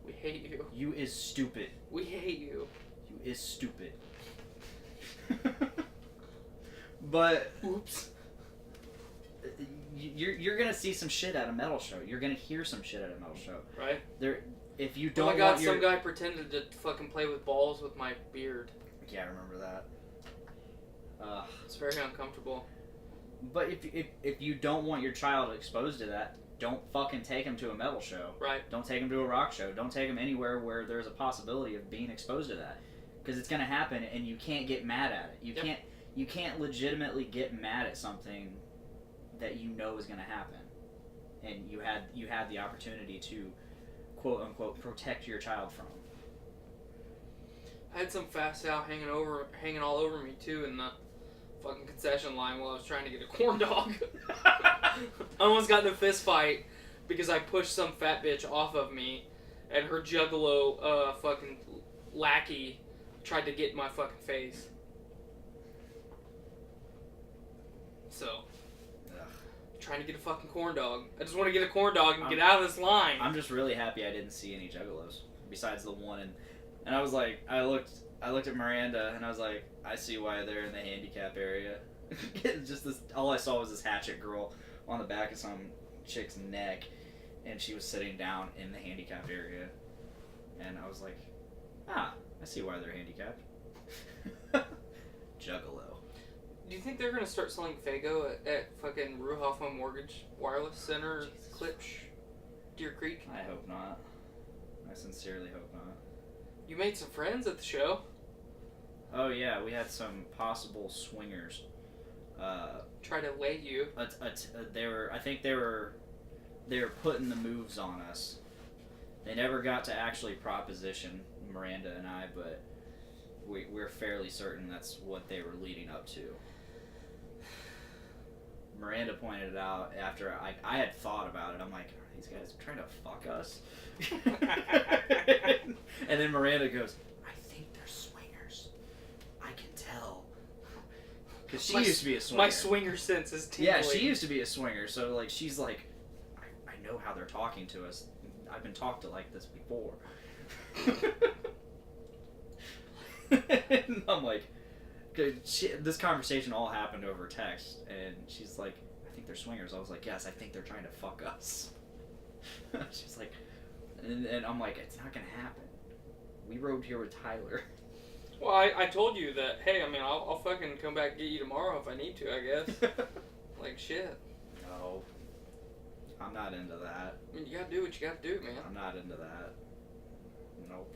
We hate you. You is stupid. We hate you. You is stupid. But... Oops. You're gonna see some shit at a metal show. You're gonna hear some shit at a metal show. Right? If you don't oh my god, some guy pretended to fucking play with balls with my beard. Yeah, I remember that. It's very uncomfortable. But if you don't want your child exposed to that, don't fucking take him to a metal show. Right. Don't take him to a rock show. Don't take him anywhere where there's a possibility of being exposed to that. Because it's gonna happen and you can't get mad at it. You can't legitimately get mad at something that you know is gonna happen. And you had the opportunity to quote unquote protect your child from. I had some fat Sal hanging all over me too in the fucking concession line while I was trying to get a corn dog. I almost got in a fist fight because I pushed some fat bitch off of me, and her juggalo fucking lackey tried to get in my fucking face. So, trying to get a fucking corn dog. I just want to get a corn dog and get out of this line. I'm just really happy I didn't see any juggalos besides the one, and I was like, I looked at Miranda and I was like, I see why they're in the handicap area. Just this, all I saw was this hatchet girl on the back of some chick's neck, and she was sitting down in the handicap area, and I was like, I see why they're handicapped. Juggalo. Do you think they're gonna start selling Fago at fucking Ruhoffman Mortgage Wireless Center, Klipsch, Deer Creek? I hope not. I sincerely hope not. You made some friends at the show. Oh yeah, we had some possible swingers. Try to lay you. They were. I think they were putting the moves on us. They never got to actually proposition Miranda and I, but we're fairly certain that's what they were leading up to. Miranda pointed it out after I had thought about it. I'm like, are these guys trying to fuck us? And then Miranda goes, I think they're swingers. I can tell. Because she used to be a swinger. My swinger sense is tingling. Yeah, she used to be a swinger, so like she's like, I know how they're talking to us. I've been talked to like this before. And I'm like, this conversation all happened over text, and she's like, I think they're swingers. I was like, yes, I think they're trying to fuck us. She's like, and I'm like, it's not gonna happen. We rode here with Tyler. Well, I told you that, hey, I mean, I'll fucking come back and get you tomorrow if I need to, I guess. Like, shit. No. I'm not into that. I mean, you gotta do what you gotta do, man. I'm not into that. Nope.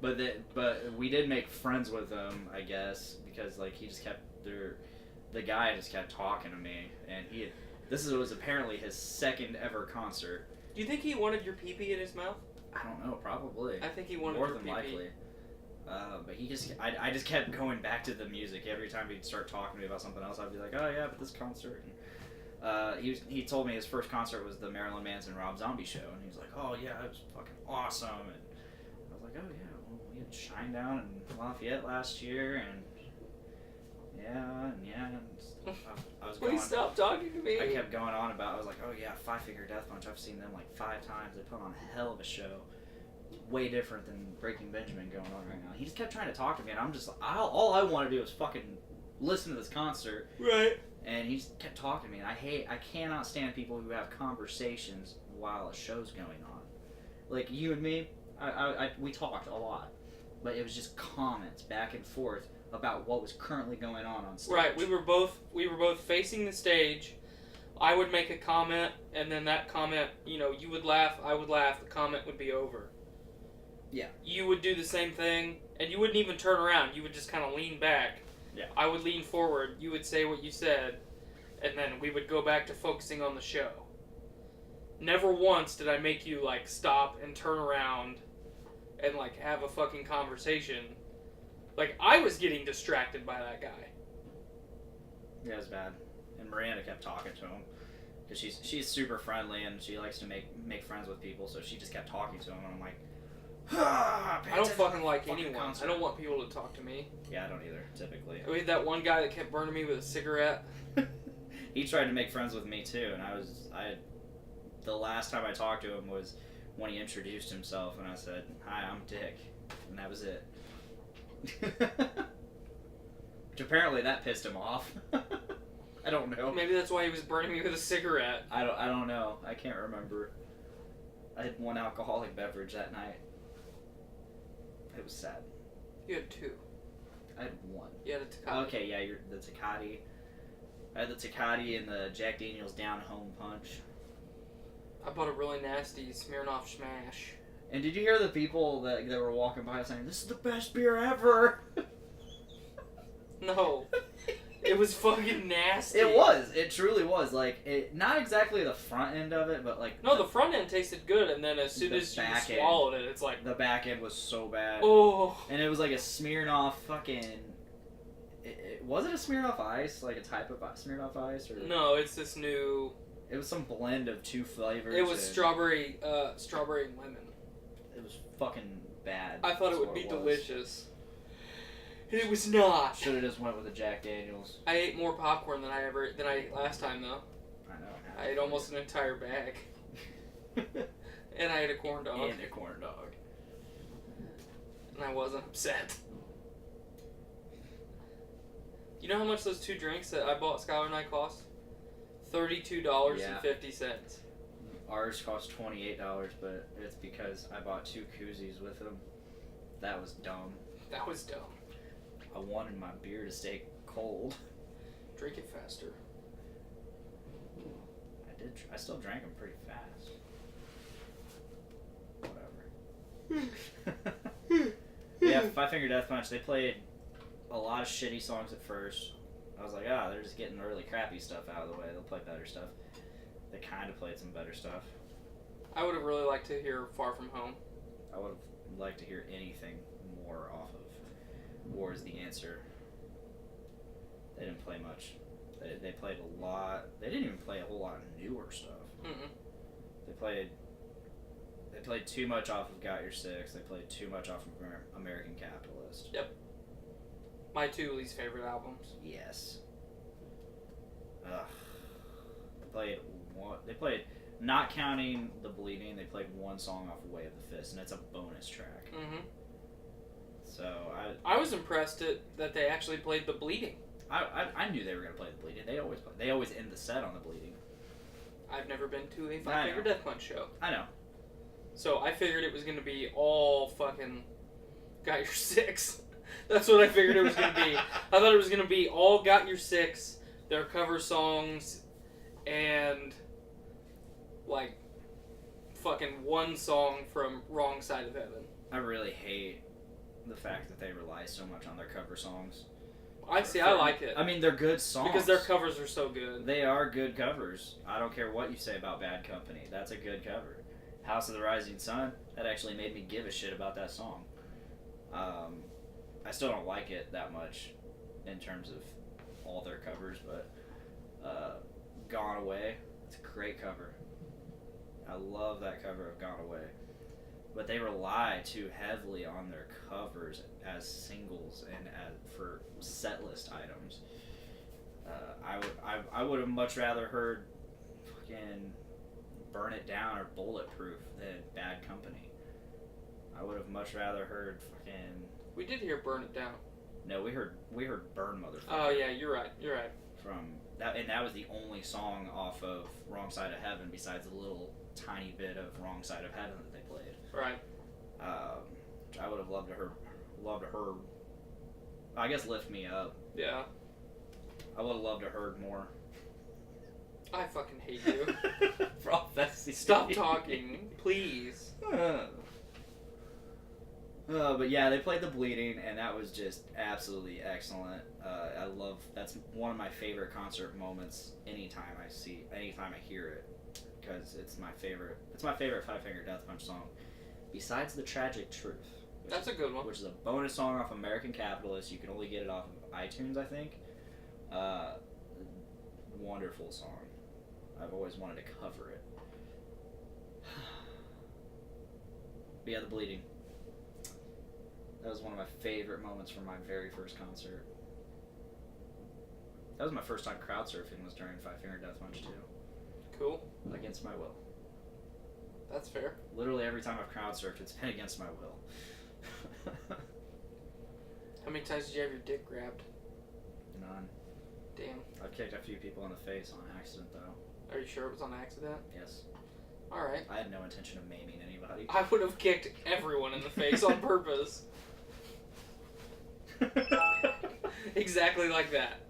But we did make friends with him, I guess, because like he just kept the guy just kept talking to me, and this was apparently his second ever concert. Do you think he wanted your pee-pee in his mouth? I don't know, probably. I think he wanted more your than pee-pee. likely. But I just kept going back to the music every time he'd start talking to me about something else. I'd be like, oh yeah, but this concert. And, he told me his first concert was the Marilyn Manson Rob Zombie show, and he was like, oh yeah, it was fucking awesome. And I was like, oh yeah, well, we had Shinedown in Lafayette last year, and I was going. Please stop talking to me. I kept going on about. I was like, oh yeah, Five Finger Death Punch. I've seen them like 5 times. They put on a hell of a show. Way different than Breaking Benjamin going on right now. He just kept trying to talk to me, and I'm just all I want to do is fucking listen to this concert. Right. And he just kept talking to me, and I cannot stand people who have conversations while a show's going on. Like you and me, we talked a lot, but it was just comments back and forth about what was currently going on stage. Right. We were both facing the stage. I would make a comment, and then that comment, you would laugh, I would laugh, the comment would be over. Yeah. You would do the same thing, and you wouldn't even turn around. You would just kind of lean back. Yeah. I would lean forward. You would say what you said, and then we would go back to focusing on the show. Never once did I make you, like, stop and turn around and, like, have a fucking conversation. Like, I was getting distracted by that guy. Yeah, it was bad. And Miranda kept talking to him. Because she's super friendly, and she likes to make friends with people, so she just kept talking to him, and I'm like, I don't fucking like anyone. Concert. I don't want people to talk to me. Yeah, I don't either, typically. We had that one guy that kept burning me with a cigarette. He tried to make friends with me too, and the last time I talked to him was when he introduced himself, and I said, "Hi, I'm Dick," and that was it. Which apparently that pissed him off. I don't know. Maybe that's why he was burning me with a cigarette. I don't know. I can't remember. I had one alcoholic beverage that night. It was sad. You had 2. I had 1. You had a Tecate. Okay, yeah, the Tecate. I had the Tecate and the Jack Daniel's Down Home Punch. I bought a really nasty Smirnoff Smash. And did you hear the people that were walking by saying, "This is the best beer ever"? No. It was fucking nasty. It was. It truly was. Like, not exactly the front end of it, but like... No, the front end tasted good, and then as soon as you swallowed it, it's like... The back end was so bad. Oh. And it was like a Smirnoff fucking... was it a Smirnoff Ice? Like a type of Smirnoff Ice? Or... No, it's this new... It was some blend of 2 flavors. It was strawberry and lemon. It was fucking bad. I thought it would be delicious. It was not. Should have just went with the Jack Daniels. I ate more popcorn than I ate last time, though. I know. I ate almost an entire bag. And I ate a corn dog. And a corn dog. And I wasn't upset. You know how much those 2 drinks that I bought Skylar and I cost? $32.50. Ours cost $28, but it's because I bought 2 koozies with them. That was dumb. That was dumb. I wanted my beer to stay cold. Drink it faster. I still drank them pretty fast. Whatever. Yeah, Five Finger Death Punch, they played a lot of shitty songs at first. I was like, they're just getting the really crappy stuff out of the way. They'll play better stuff. They kind of played some better stuff. I would have really liked to hear Far From Home. I would have liked to hear anything more off of War Is the Answer. They didn't play much. They played a lot. They didn't even play a whole lot of newer stuff. Mm-mm. They played too much off of Got Your Six. They played too much off of American Capitalist. Yep. My 2 least favorite albums. Yes. Ugh. They played, not counting The Bleeding, they played one song off of Way of the Fist, and it's a bonus track. Mm-hmm. So I was impressed that they actually played The Bleeding. I knew they were gonna play The Bleeding. They always end the set on The Bleeding. I've never been to a Five Finger Death Punch show. I know. So I figured it was gonna be all fucking Got Your Six. That's what I figured it was gonna be. I thought it was gonna be all Got Your Six, their cover songs, and like fucking one song from Wrong Side of Heaven. I really hate the fact that they rely so much on their cover songs. I like it. I mean, they're good songs. Because their covers are so good. They are good covers. I don't care what you say about Bad Company. That's a good cover. House of the Rising Sun, that actually made me give a shit about that song. I still don't like it that much in terms of all their covers, but Gone Away, it's a great cover. I love that cover of Gone Away. But they rely too heavily on their covers as singles and for set list items. I would have much rather heard fucking Burn It Down or Bulletproof than Bad Company. I would have much rather heard fucking. We did hear Burn It Down. No, we heard Burn Motherfucker. Oh yeah, you're right. From that, and that was the only song off of Wrong Side of Heaven besides a little tiny bit of Wrong Side of Heaven that they played. Right. Which I would have loved to hear. I guess Lift Me Up. Yeah. I would have loved to heard more. I fucking hate you. Prophecy. Stop talking, please. But yeah, they played The Bleeding, and that was just absolutely excellent. That's one of my favorite concert moments. Anytime I hear it, because it's my favorite Five Finger Death Punch song. Besides The Tragic Truth. That's a good one. Which is a bonus song off American Capitalist. You can only get it off of iTunes, I think. Wonderful song. I've always wanted to cover it. But yeah, The Bleeding. That was one of my favorite moments from my very first concert. That was my first time crowd surfing, was during Five Finger Death Punch too. Cool. Against my will. That's fair. Literally every time I've crowd surfed, it's been against my will. How many times did you have your dick grabbed? None. Damn. I've kicked a few people in the face on accident, though. Are you sure it was on accident? Yes. Alright. I had no intention of maiming anybody. I would have kicked everyone in the face on purpose. Exactly like that.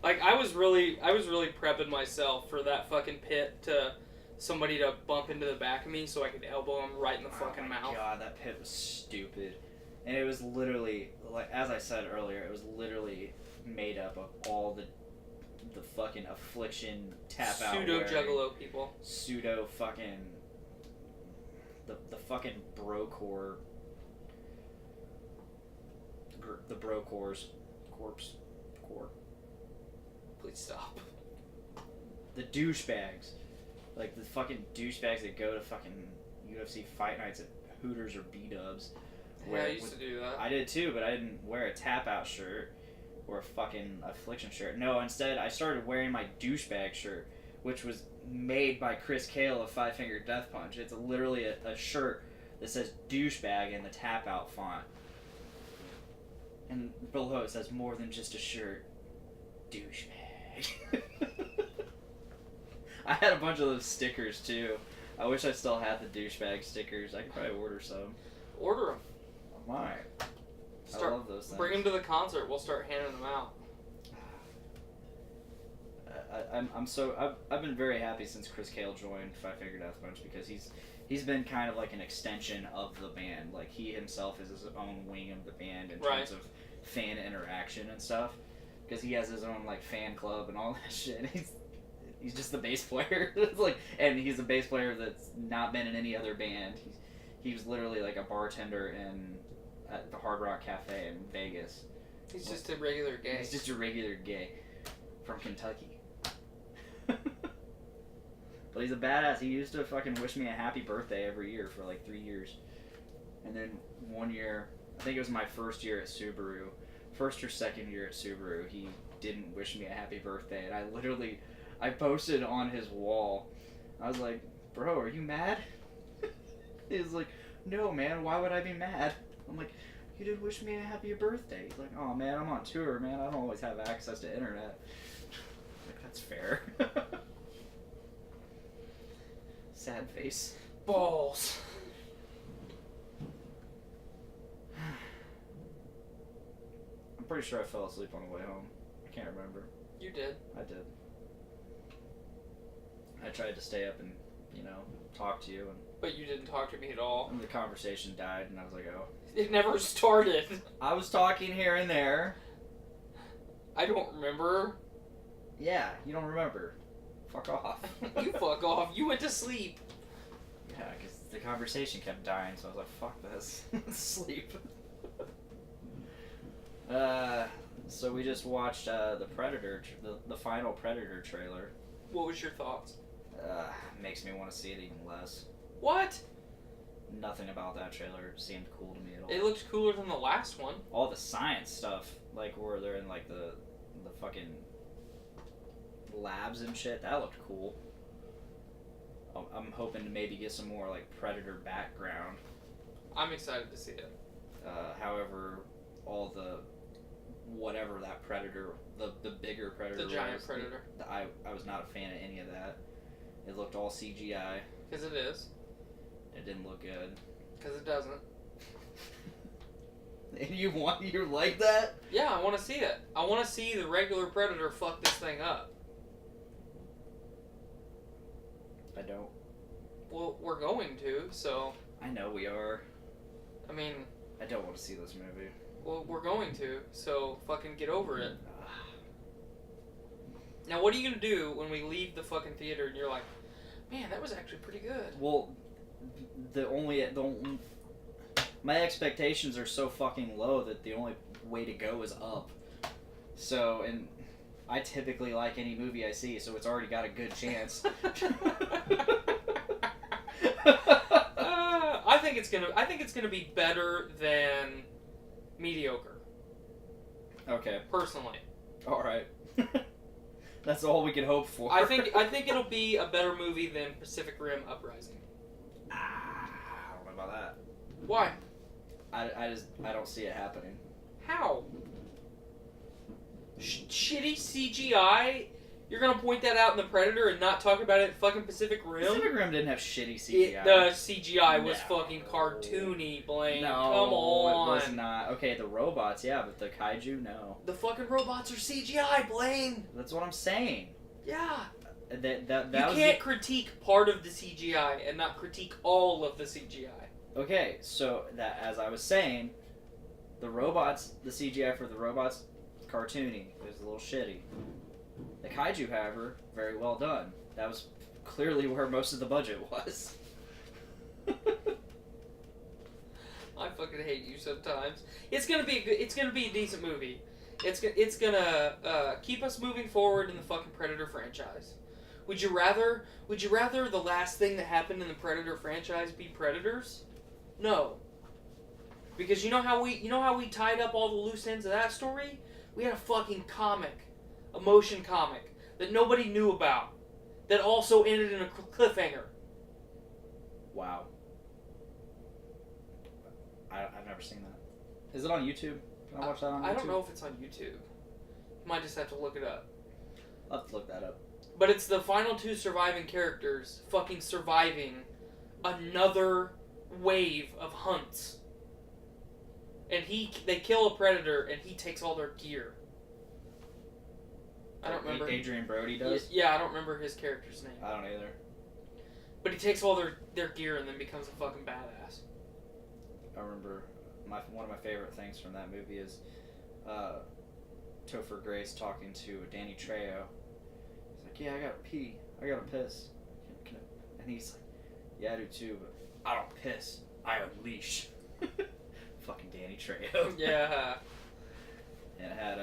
Like, I was really prepping myself for that fucking pit to somebody to bump into the back of me so I could elbow him right in the fucking mouth. Oh my god, that pit was stupid. And it was literally, like, as I said earlier, it was literally made up of all the fucking affliction tap out pseudo juggalo people. Pseudo fucking the fucking brocore. The brocore's corpse core. Please stop. The douchebags. Like the fucking douchebags that go to fucking UFC fight nights at Hooters or B-dubs. Yeah, I used to do that. I did too, but I didn't wear a tap out shirt or a fucking affliction shirt. No, instead I started wearing my douchebag shirt, which was made by Chris Cale of Five Finger Death Punch. It's literally a shirt that says douchebag in the tap out font. And below it says more than just a shirt. Douchebag. I had a bunch of those stickers too. I wish I still had the douchebag stickers. I could probably order some. Order them. I might. I love those things. Bring them to the concert. We'll start handing them out. I've been very happy since Chris Cale joined Five Finger Death Punch because He's been kind of like an extension of the band. Like, he himself is his own wing of the band in Right. terms of fan interaction and stuff. Because he has his own, like, fan club and all that shit. He's just the bass player. It's like, and he's a bass player that's not been in any other band. He was literally like a bartender at the Hard Rock Cafe in Vegas. He's just a regular gay. He's just a regular gay from Kentucky. But he's a badass. He used to fucking wish me a happy birthday every year for like 3 years. And then one year, I think it was my first year at Subaru, first or second year at Subaru, he didn't wish me a happy birthday. And I posted on his wall. I was like, bro, are you mad? He was like, no, man, why would I be mad? I'm like, you didn't wish me a happy birthday. He's like, oh, man, I'm on tour, man. I don't always have access to internet. I'm like, that's fair. Sad face. Balls. I'm pretty sure I fell asleep on the way home. I can't remember. You did. I did. I tried to stay up and, talk to you, But you didn't talk to me at all. and the conversation died, and I was like, oh. It never started. I was talking here and there. I don't remember. Yeah, you don't remember. Fuck off. You fuck off. You went to sleep. Yeah, because the conversation kept dying, so I was like, fuck this. Sleep. So we just watched the Predator, the final Predator trailer. What was your thoughts? Makes me want to see it even less. What? Nothing about that trailer seemed cool to me at all. It looked cooler than the last one. All the science stuff, like where they're in like the fucking labs and shit, that looked cool. I'm hoping to maybe get some more like Predator background. I'm excited to see it. However, all the whatever that Predator, the bigger Predator, The giant was, Predator. I was not a fan of any of that. It looked all CGI. Because it is. It didn't look good. Because it doesn't. And you're like that? Yeah, I want to see it. I want to see the regular Predator fuck this thing up. I don't. Well, we're going to, so... I know we are. I mean... I don't want to see this movie. Well, we're going to, so fucking get over it. Now, what are you going to do when we leave the fucking theater and you're like, man, that was actually pretty good? Well, my expectations are so fucking low that the only way to go is up. So, and I typically like any movie I see, so it's already got a good chance. I think it's gonna be better than mediocre. Okay. Personally. All right. That's all we can hope for. I think it'll be a better movie than Pacific Rim Uprising. I don't know about that. Why? I don't see it happening. How? Shitty CGI? You're gonna point that out in The Predator and not talk about it in fucking Pacific Rim? Pacific Rim didn't have shitty CGI. The CGI was No. fucking cartoony, Blaine. No, Come on. it was not. Okay, the robots, yeah, but the kaiju, no. The fucking robots are CGI, Blaine. That's what I'm saying. Yeah. That You was can't critique part of the CGI and not critique all of the CGI. Okay, so that as I was saying, the CGI for the robots, cartoony. It was a little shitty. The kaiju, however, very well done. That was clearly where most of the budget was. I fucking hate you sometimes. It's gonna be a decent movie. It's gonna keep us moving forward in the fucking Predator franchise. Would you rather the last thing that happened in the Predator franchise be Predators? No. Because you know how we tied up all the loose ends of that story? We had a fucking comic, a motion comic that nobody knew about, that also ended in a cliffhanger. Wow. I've never seen that. Is it on YouTube? Can I watch that on YouTube? I don't know if it's on YouTube. You might just have to look it up. I'll have to look that up. But it's the final two surviving characters fucking surviving another wave of hunts. And they kill a predator and he takes all their gear. I don't remember. Adrian Brody does? Yeah, I don't remember his character's name. I don't either. But he takes all their gear and then becomes a fucking badass. I remember one of my favorite things from that movie is Topher Grace talking to Danny Trejo. He's like, yeah, I gotta pee. I gotta piss. And he's like, yeah, I do too, but I don't piss. I unleash. Fucking Danny Trejo. Yeah. And it had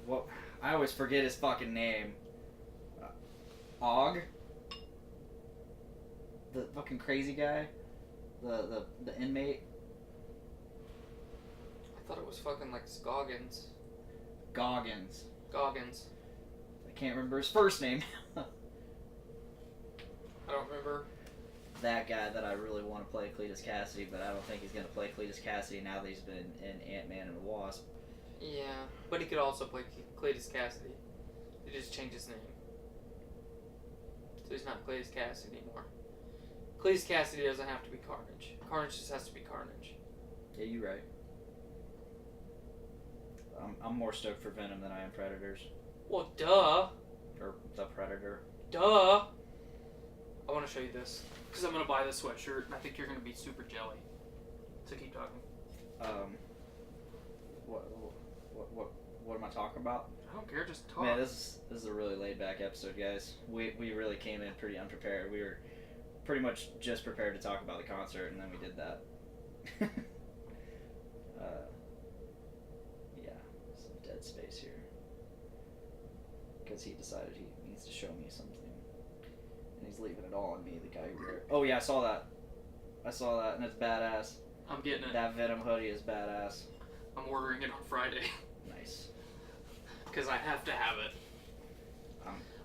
what I always forget his fucking name. Og. The fucking crazy guy. The inmate. I thought it was fucking like Scoggins. Goggins. I can't remember his first name. I don't remember. That guy that I really want to play Cletus Cassidy, but I don't think he's going to play Cletus Cassidy now that he's been in Ant-Man and the Wasp. Yeah, but he could also play Cletus Cassidy. He just changed his name. So he's not Cletus Cassidy anymore. Cletus Cassidy doesn't have to be Carnage. Carnage just has to be Carnage. Yeah, you're right. I'm more stoked for Venom than I am Predators. Well, duh. Or the Predator. Duh. I want to show you this. Because I'm going to buy this sweatshirt, and I think you're going to be super jelly. So keep talking. What am I talking about? I don't care, just talk. Man, this is a really laid back episode, guys. We really came in pretty unprepared. We were pretty much just prepared to talk about the concert, and then we did that. Yeah, some dead space here. Because he decided he needs to show me something. And he's leaving it all on me, the guy who wrote. Oh yeah, I saw that, and it's badass. I'm getting it. That Venom hoodie is badass. I'm ordering it on Friday. Nice. Because I have to have it.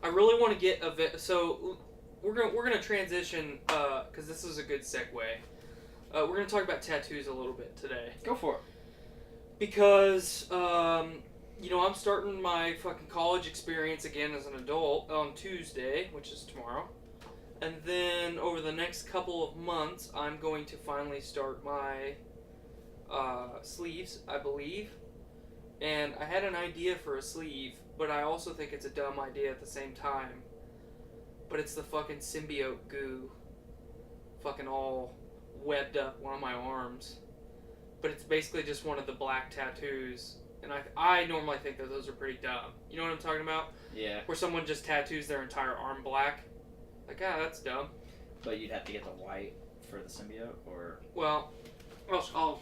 I really want to get so we're gonna transition because this is a good segue. We're gonna talk about tattoos a little bit today. Go for it. Because I'm starting my fucking college experience again as an adult on Tuesday, which is tomorrow. And then over the next couple of months, I'm going to finally start my sleeves, I believe. And I had an idea for a sleeve, but I also think it's a dumb idea at the same time. But it's the fucking symbiote goo. Fucking all webbed up one of my arms. But it's basically just one of the black tattoos. And I normally think that those are pretty dumb. You know what I'm talking about? Yeah. Where someone just tattoos their entire arm black. Like, that's dumb. But you'd have to get the white for the symbiote, or? Well, I'll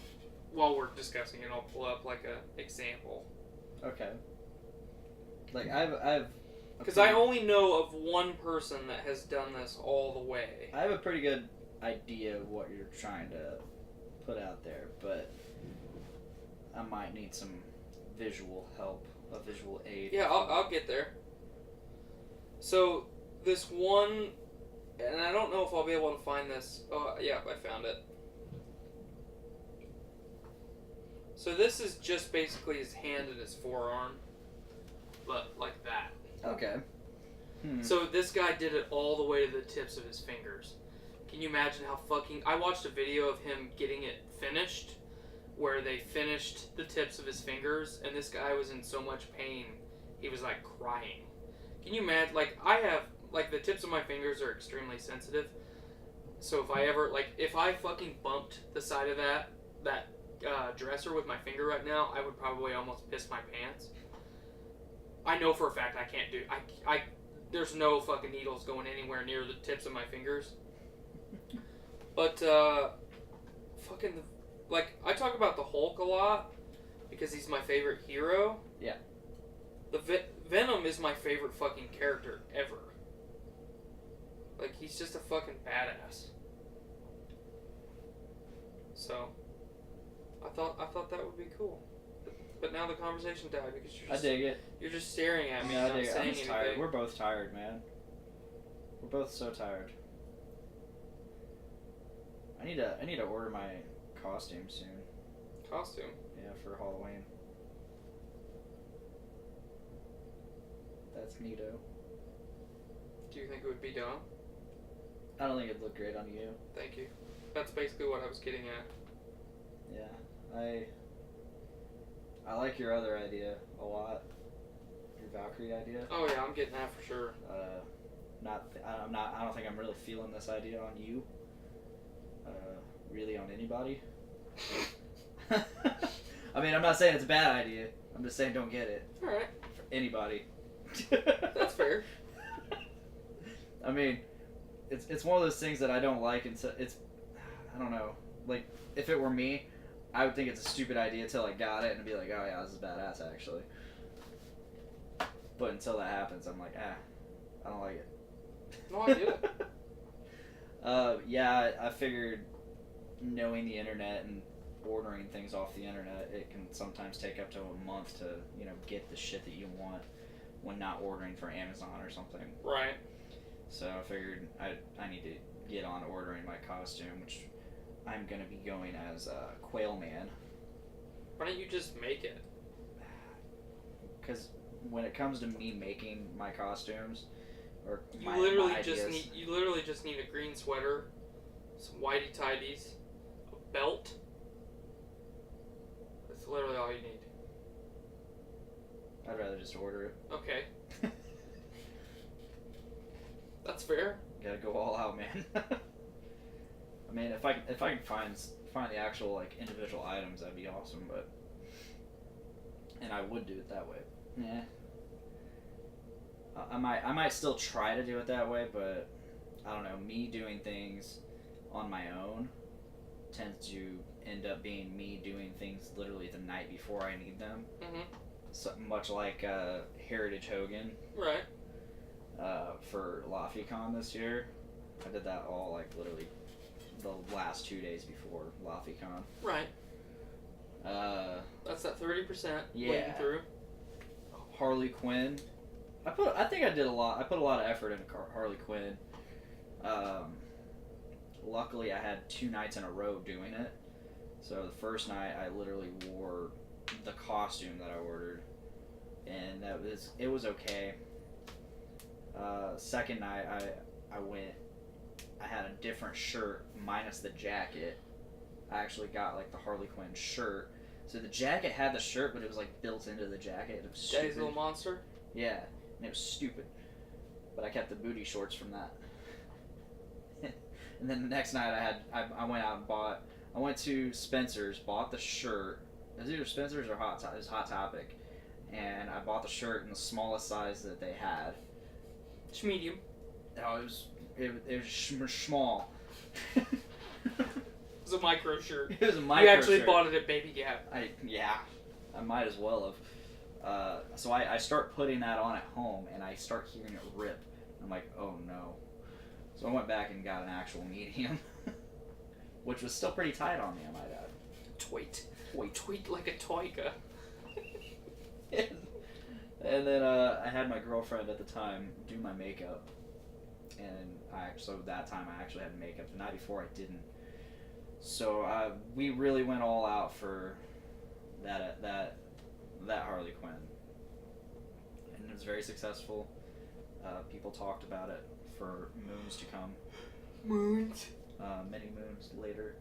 while we're discussing it, I'll pull up like a example. Okay. Like I've. Because I only know of one person that has done this all the way. I have a pretty good idea of what you're trying to put out there, but I might need some visual help, a visual aid. Yeah, I'll get there. So, this one, and I don't know if I'll be able to find this. Oh, yeah, I found it. So this is just basically his hand and his forearm, but like that. Okay. So this guy did it all the way to the tips of his fingers. Can you imagine how fucking... I watched a video of him getting it finished, where they finished the tips of his fingers, and this guy was in so much pain, he was like crying. Can you imagine? Like, I have, like, the tips of my fingers are extremely sensitive, so if I fucking bumped the side of that dresser with my finger right now, I would probably almost piss my pants. I know for a fact I can't do... There's no fucking needles going anywhere near the tips of my fingers. But, I talk about the Hulk a lot because he's my favorite hero. Yeah. The Venom is my favorite fucking character ever. Like, he's just a fucking badass. So, I thought that would be cool. But now the conversation died because I dig it. You're just staring at me I and dig not it. saying I'm just anything. tired. We're both tired, man. We're both so tired. I need to order my costume soon. Costume? Yeah, for Halloween. That's neato. Do you think it would be dumb? I don't think it'd look great on you. Thank you. That's basically what I was getting at. Yeah, I like your other idea a lot. Your Valkyrie idea. Oh yeah, I'm getting that for sure. I don't think I'm really feeling this idea on you. Really on anybody. I mean, I'm not saying it's a bad idea. I'm just saying don't get it. All right. For anybody. That's fair. I mean, it's one of those things that I don't like, and so it's, I don't know. Like, if it were me, I would think it's a stupid idea until I got it and be like, oh yeah, this is badass actually. But until that happens, I'm like, I don't like it. No, I do it. Yeah, I figured knowing the internet and ordering things off the internet, it can sometimes take up to a month to, get the shit that you want when not ordering for Amazon or something. Right. So I figured I need to get on ordering my costume, which I'm going to be going as Quail Man. Why don't you just make it? Because when it comes to me making my costumes, or You my literally ideas, just need a green sweater, some whitey tidies, a belt. That's literally all you need. I'd rather just order it. Okay. That's fair. Gotta go all out, man. I mean, if I can find the actual like individual items, that'd be awesome. But and I would do it that way. Yeah. I might still try to do it that way, but I don't know. Me doing things on my own tends to end up being me doing things literally the night before I need them. Mm-hmm. So much like Heritage Hogan. Right. For LaFiCon this year, I did that all like literally the last 2 days before LaFiCon. Right. That's that 30% Yeah. bleeding through. Harley Quinn. I think I did a lot. I put a lot of effort into Harley Quinn. Luckily, I had 2 nights in a row doing it. So the first night, I literally wore the costume that I ordered, and it was okay. Second night, I went. I had a different shirt minus the jacket. I actually got like the Harley Quinn shirt. So the jacket had the shirt, but it was like built into the jacket. It was stupid. Daddy's Little Monster? Yeah, and it was stupid. But I kept the booty shorts from that. And then the next night I went out and bought. I went to Spencer's, bought the shirt. It was either Spencer's or it was Hot Topic, and I bought the shirt in the smallest size that they had. It's medium. Oh, it was small. It was a micro shirt. It was a micro You actually shirt. bought it at Baby Gap. I might as well have. So I start putting that on at home, and I start hearing it rip. I'm like, oh no. So I went back and got an actual medium, which was still pretty tight on me, I might add. Tweet like a toika. And then I had my girlfriend at the time do my makeup, and that time I actually had makeup. The night before I didn't. So we really went all out for that Harley Quinn, and it was very successful. People talked about it for moons to come. Moons? Many moons later.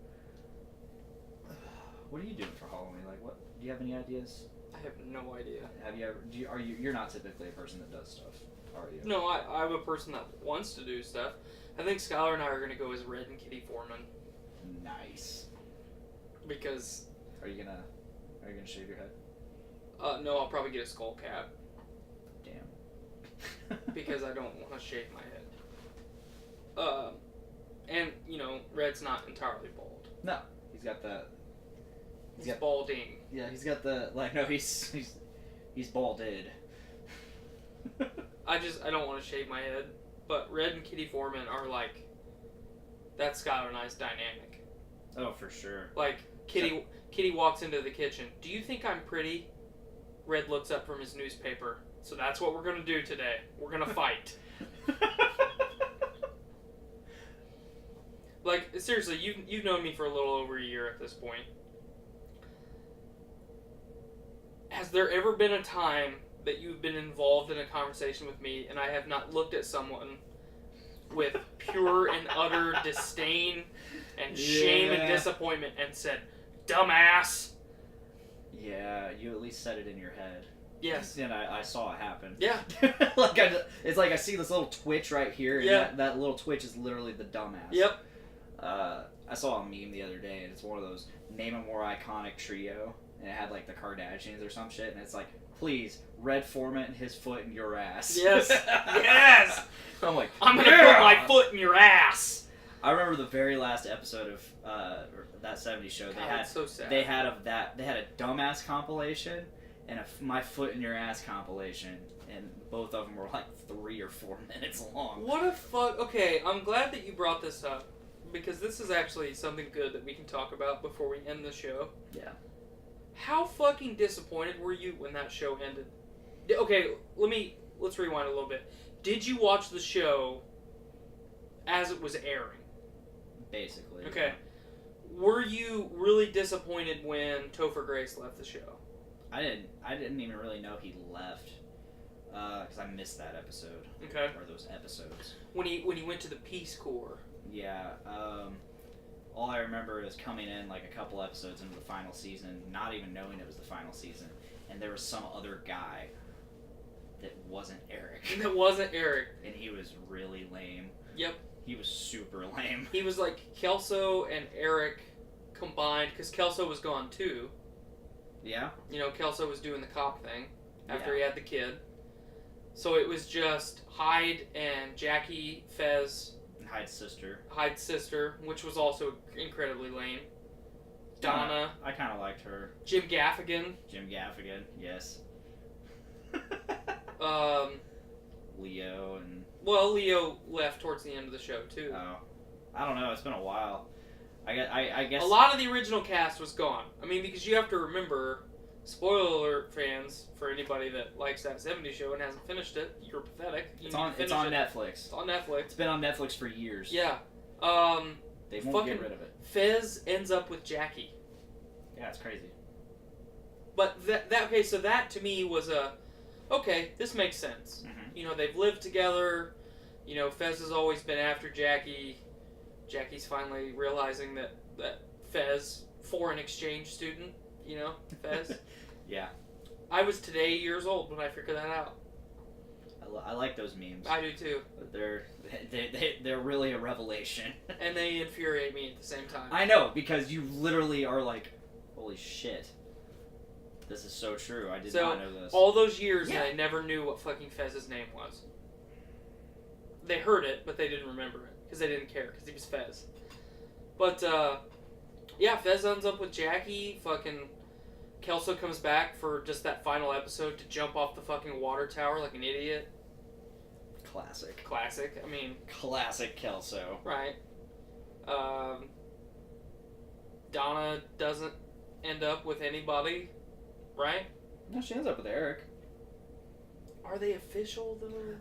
What are you doing for Halloween? Like, what? Do you have any ideas? I have no idea. Have you ever? You're not typically a person that does stuff, are you? No, I'm a person that wants to do stuff. I think Skylar and I are going to go as Red and Kitty Foreman. Nice. Because... Are you gonna shave your head? No, I'll probably get a skull cap. Damn. Because I don't want to shave my head. And, Red's not entirely bald. No, he's got that. He's balding. Yeah, he's got the no. He's balded. I don't want to shave my head. But Red and Kitty Foreman are like, that's Skylar and I's dynamic. Oh, for sure. Like, Kitty walks into the kitchen. Do you think I'm pretty? Red looks up from his newspaper. So that's what we're going to do today. We're going to fight. Like, seriously, you've known me for a little over a year at this point. Has there ever been a time that you've been involved in a conversation with me and I have not looked at someone with pure and utter disdain and shame and disappointment and said, dumbass? Yeah, you at least said it in your head. Yes. And I saw it happen. Yeah. It's like I see this little twitch right here, and Yeah. that little twitch is literally the dumbass. Yep. I saw a meme the other day, and it's one of those name a more iconic trio, and it had like the Kardashians or some shit, and it's like, please, Red Foreman, his foot in your ass. Yes. Yes. I'm like, I'm gonna yeah! put my foot in your ass. I remember the very last episode of that '70s show. They God, had it's so sad. They had a dumbass compilation and my foot in your ass compilation, and both of them were like 3 or 4 minutes long. What a fuck. Okay, I'm glad that you brought this up, because this is actually something good that we can talk about before we end the show. Yeah. How fucking disappointed were you when that show ended? Okay, let's rewind a little bit. Did you watch the show as it was airing? Basically. Okay. Were you really disappointed when Topher Grace left the show? I didn't even really know he left, because I missed that episode. Okay. Or those episodes. When he went to the Peace Corps. Yeah. All I remember is coming in like a couple episodes into the final season, not even knowing it was the final season, and there was some other guy that wasn't Eric. That wasn't Eric. And he was really lame. Yep. He was super lame. He was like Kelso and Eric combined, because Kelso was gone too. Yeah? You know, Kelso was doing the cop thing after Yeah. he had the kid. So it was just Hyde and Jackie, Fez, Hyde's sister. Hyde's sister, which was also incredibly lame. Donna. I kind of liked her. Jim Gaffigan. Jim Gaffigan, yes. Leo and... Well, Leo left towards the end of the show too. Oh. I don't know, it's been a while. I guess... A lot of the original cast was gone. I mean, because you have to remember, spoiler alert fans, for anybody that likes that '70s show and hasn't finished it, you're pathetic. It's on Netflix. It's on Netflix. It's been on Netflix for years. Yeah. They won't get rid of it. Fez ends up with Jackie. Yeah, it's crazy. But okay, so that to me was okay, this makes sense. Mm-hmm. You know, they've lived together. You know, Fez has always been after Jackie. Jackie's finally realizing that Fez, foreign exchange student, you know, Fez. Yeah. I was today years old when I figured that out. I like those memes. I do too. They're really a revelation. And they infuriate me at the same time. I know, because you literally are like, holy shit. This is so true. I did not know this. All those years, Yeah. they never knew what fucking Fez's name was. They heard it, but they didn't remember it. Because they didn't care, because he was Fez. But, yeah, Fez ends up with Jackie. Fucking Kelso comes back for just that final episode to jump off the fucking water tower like an idiot. Classic. Classic. I mean... Classic Kelso. Right. Donna doesn't end up with anybody, right? No, she ends up with Eric. Are they official though?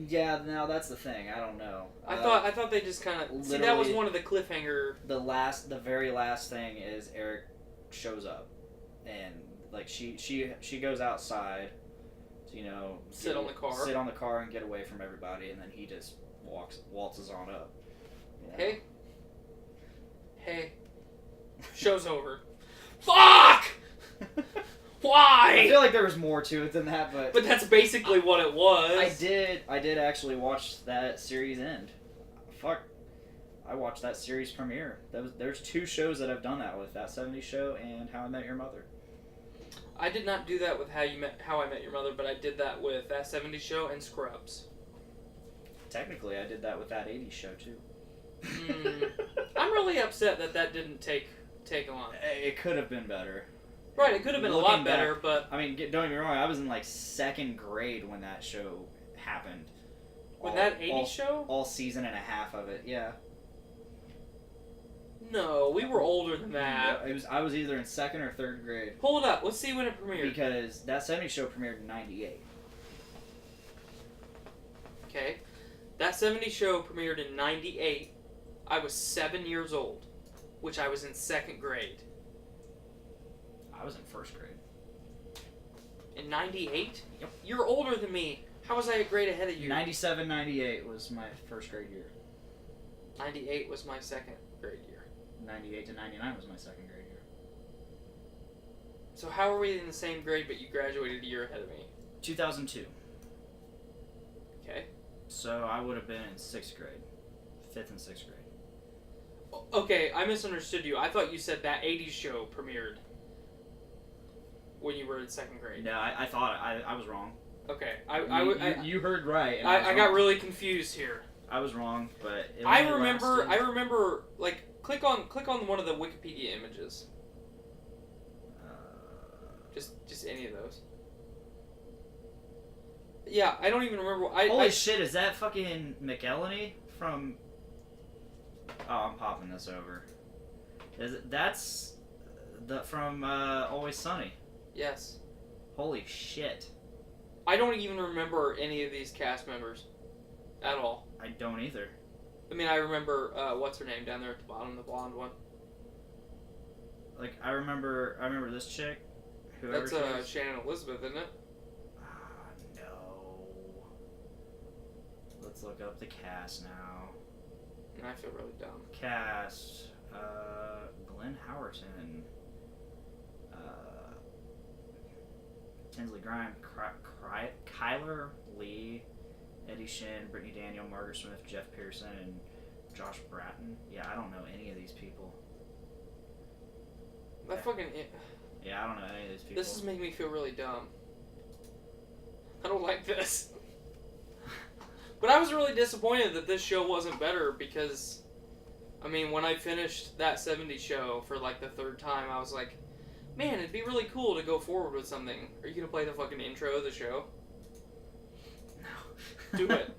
Yeah. No, that's the thing. I don't know. I thought they just kind of see that was one of the cliffhanger. The very last thing is Eric shows up, and like she goes outside, to, you know, Sit on the car and get away from everybody, and then he just waltzes on up. You know? Hey, show's over. Fuck! Why? I feel like there was more to it than that, but that's basically what it was. I did actually watch that series end. Fuck, I watched that series premiere. There's 2 shows that I've done that with: That '70s Show and How I Met Your Mother. I did not do that with How I Met Your Mother, but I did that with That '70s Show and Scrubs. Technically, I did that with That '80s Show too. I'm really upset that didn't take on. It could have been better. Right, it could have been a lot better, but... I mean, don't get me wrong, I was in, like, 2nd grade when that show happened. With that 80s show? All season and a half of it, yeah. No, we were older than that. I was either in 2nd or 3rd grade. Hold up, let's see when it premiered. Because That '70s Show premiered in '98. Okay. That '70s Show premiered in '98. I was 7 years old, which I was in 2nd grade. I was in 1st grade. In '98? Yep. You're older than me. How was I a grade ahead of you? 97, 98 was my 1st grade year. 98 was my 2nd grade year. 98 to 99 was my 2nd grade year. So how are we in the same grade, but you graduated a year ahead of me? 2002. Okay. So I would have been in 6th grade. 5th and 6th grade. Okay, I misunderstood you. I thought you said that 80s show premiered when you were in 2nd grade. No, I thought I was wrong. Okay. You heard right. And I got really confused here. I was wrong, but it I only remember lasted- like click on one of the Wikipedia images. Just any of those. Yeah, I don't even remember. Holy shit! Is that fucking McElhenney from? Oh, I'm popping this over. That's from Always Sunny? Yes. Holy shit! I don't even remember any of these cast members, at all. I don't either. I mean, I remember what's her name down there at the bottom, the blonde one. Like I remember this chick. Whoever That's Shannon Elizabeth, isn't it? No. Let's look up the cast now. And I feel really dumb. Cast. Glenn Howerton. Tinsley Grime. Kyler Lee. Eddie Shin. Brittany Daniel. Margaret Smith. Jeff Pearson. And Josh Bratton. Yeah, I don't know any of these people. That fucking... Yeah, I don't know any of these people. This is making me feel really dumb. I don't like this. But I was really disappointed that this show wasn't better because, I mean, when I finished that 70s show for like the 3rd time, I was like, man, it'd be really cool to go forward with something. Are you gonna play the fucking intro of the show? No. Do it.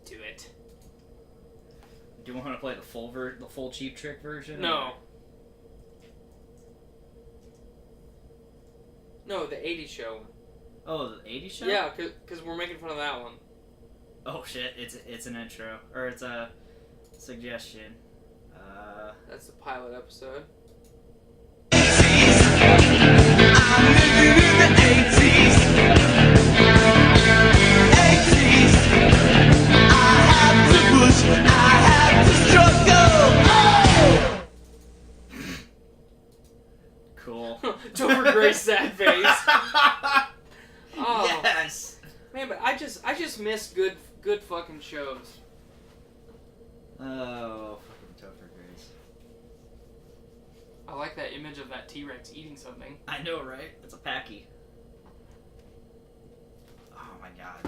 Do it. Do you want to play the full Cheap Trick version? No. Or? No, the 80s show. Oh, the 80s show? Yeah, because we're making fun of that one. Oh shit, it's an intro. Or it's a suggestion. That's the pilot episode. Cool. Topher Grace's sad face. Oh. Yes. Man, but I just miss good fucking shows. Oh, fucking Topher Grace. I like that image of that T-Rex eating something. I know, right? It's a Packy. Oh my god.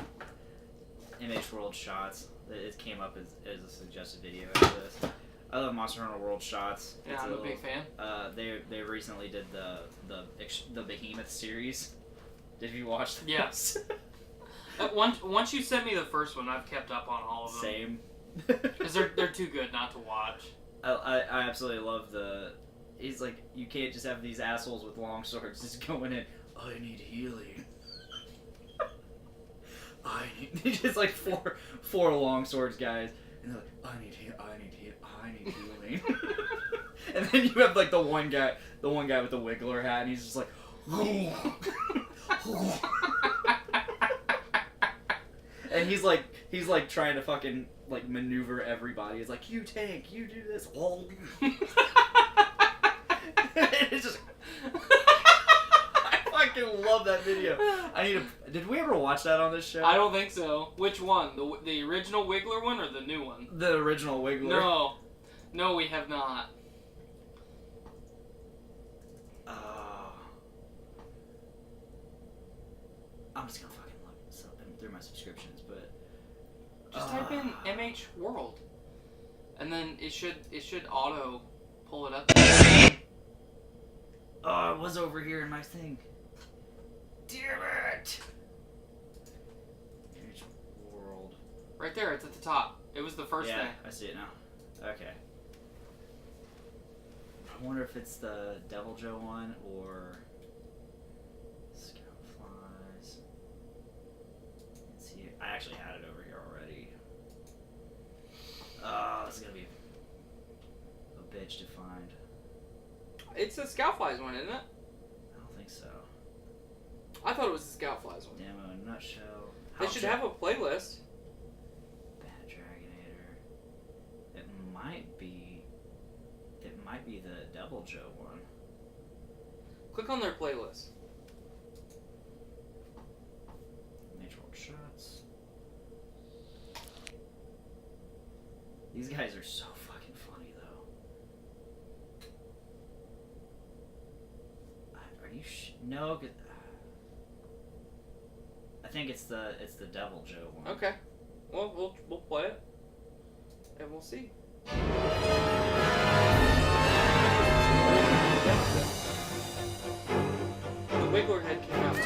MH World Shots. It came up as a suggested video after this. I love Monster Hunter World Shots. Yeah, I'm a big fan. They recently did the Behemoth series. Did you watch that? Yes. Once you sent me the first one, I've kept up on all of them. Same. Because they're too good not to watch. I absolutely love he's like, you can't just have these assholes with long swords just going in, I need healing. Just like four long swords guys. And they're like, I need healing. And then you have like the one guy with the Wiggler hat, and he's just like, and he's like trying to fucking like maneuver everybody. He's like, you tank, you do this. It's just. I fucking love that video. Did we ever watch that on this show? I don't think so. Which one? The original Wiggler one or the new one? The original Wiggler. No, we have not. I'm just gonna fucking look through my subscriptions, but just type in MH World, and then it should auto pull it up. Oh, it was over here in my thing. Damn it! MH World. Right there, it's at the top. It was the first thing. Yeah, I see it now. Okay. I wonder if it's the Devil Joe one or Scout Flies. Let's see. I actually had it over here already. This is gonna be a bitch to find. It's the Scoutflies one, isn't it? I don't think so. I thought it was the Scoutflies one. Demo in a nutshell. They should have a playlist. Bad Dragonator. It might be the Devil Joe one. Click on their playlist. Nature World Shots. These guys are so fucking funny, though. Are you no? I think it's the Devil Joe one. Okay. Well, we'll play it, and we'll see. The Wiggler head came out.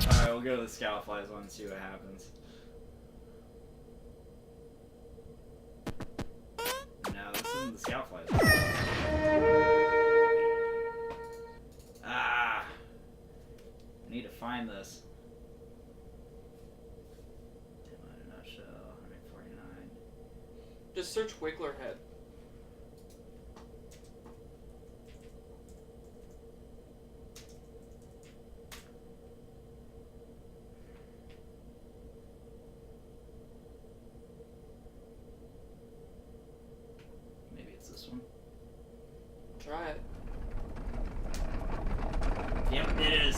Alright, we'll go to the Scoutflies one and see what happens. No, this isn't the Scoutflies one. Ah! I need to find this. In a nutshell, 149. Just search Wiggler head. Maybe it's this one. Try it. Yep, it is.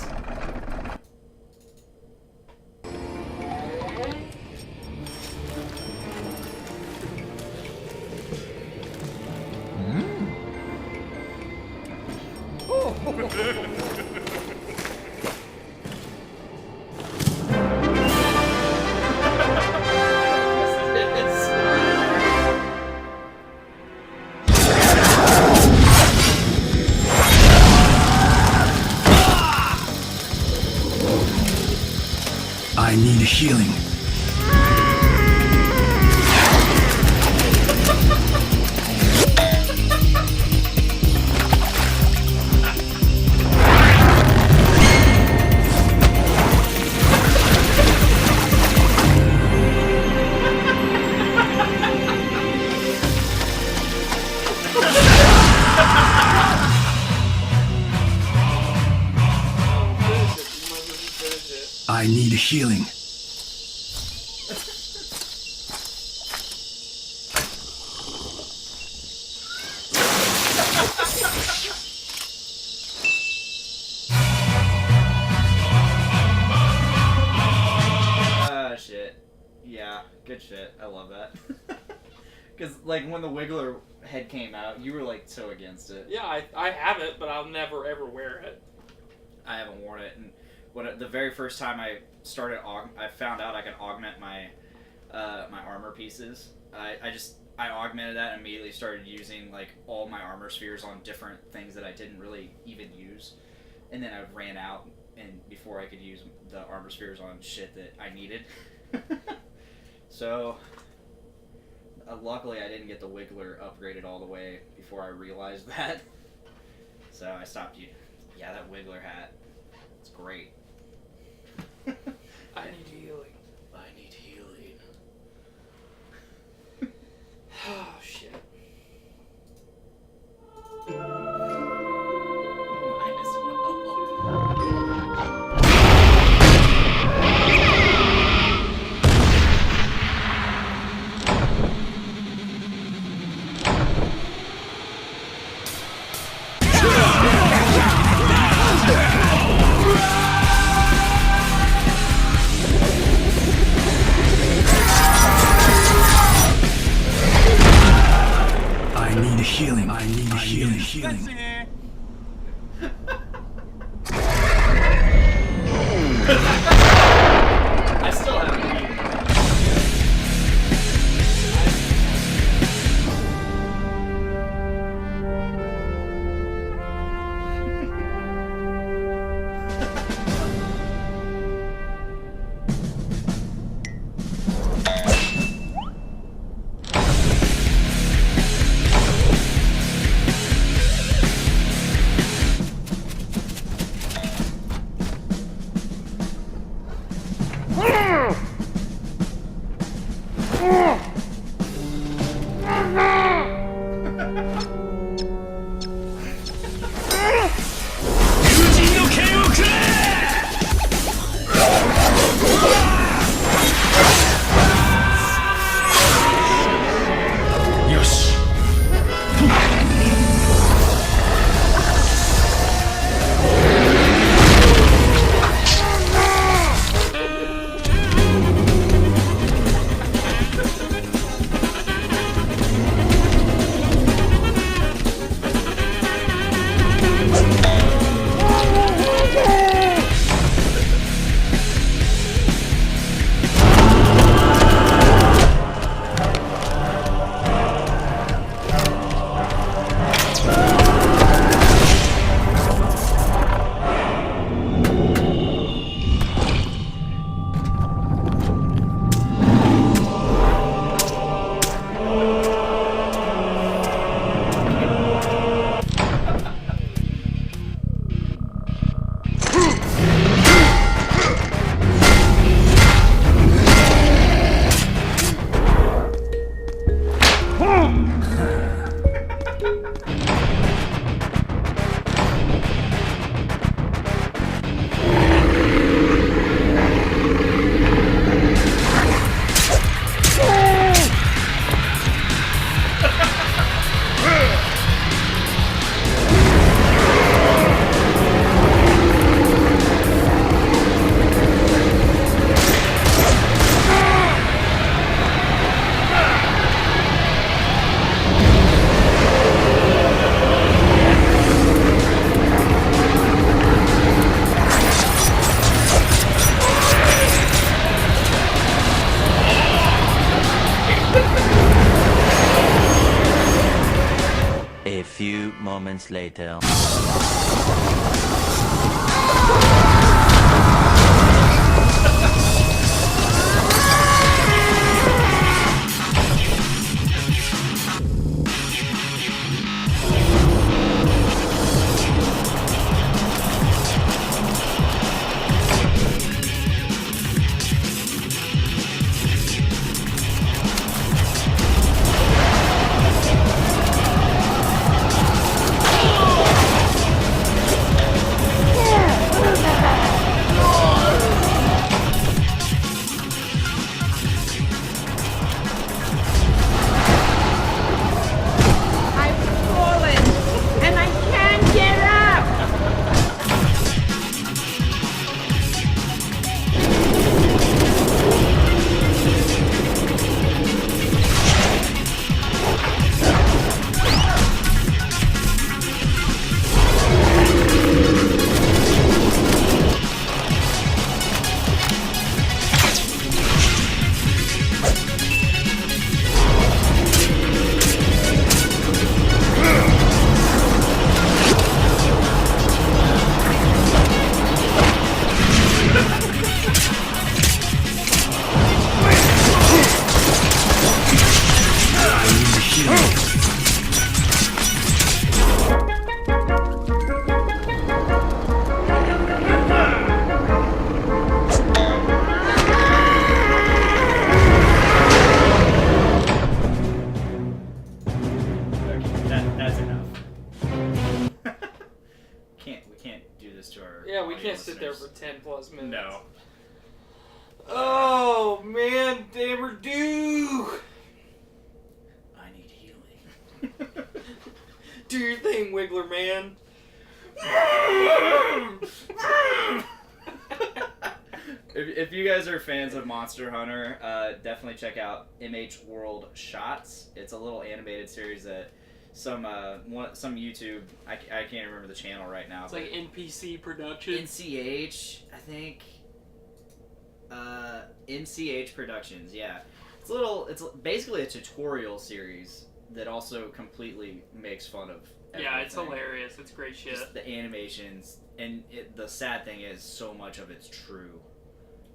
I need healing. I need healing. Shit. Yeah, good shit. I love that. Because, like, when the Wiggler head came out, you were, like, so against it. Yeah, I have it, but I'll never ever wear it. I haven't worn it, and the very first time I started, I found out I could augment my my armor pieces. I augmented that and immediately started using like all my armor spheres on different things that I didn't really even use, and then I ran out, and before I could use the armor spheres on shit that I needed. So luckily I didn't get the Wiggler upgraded all the way before I realized that. So I stopped using. Yeah, that Wiggler hat. It's great. I need healing. I need healing. Oh, shit. Mine as well. Healing. I need healing. I still haven't eaten. A few moments later. Yeah, we can't sit there for 10 plus minutes. No. Oh, man, Dammer do! I need healing. Do your thing, Wiggler man. If you guys are fans of Monster Hunter, definitely check out MH World Shots. It's a little animated series that some YouTube, I can't remember the channel right now. It's like NPC Productions. NCH, I think. NCH Productions, yeah. It's basically a tutorial series that also completely makes fun of everything. Yeah, it's hilarious. It's great shit. Just the animations, and the sad thing is, so much of it's true.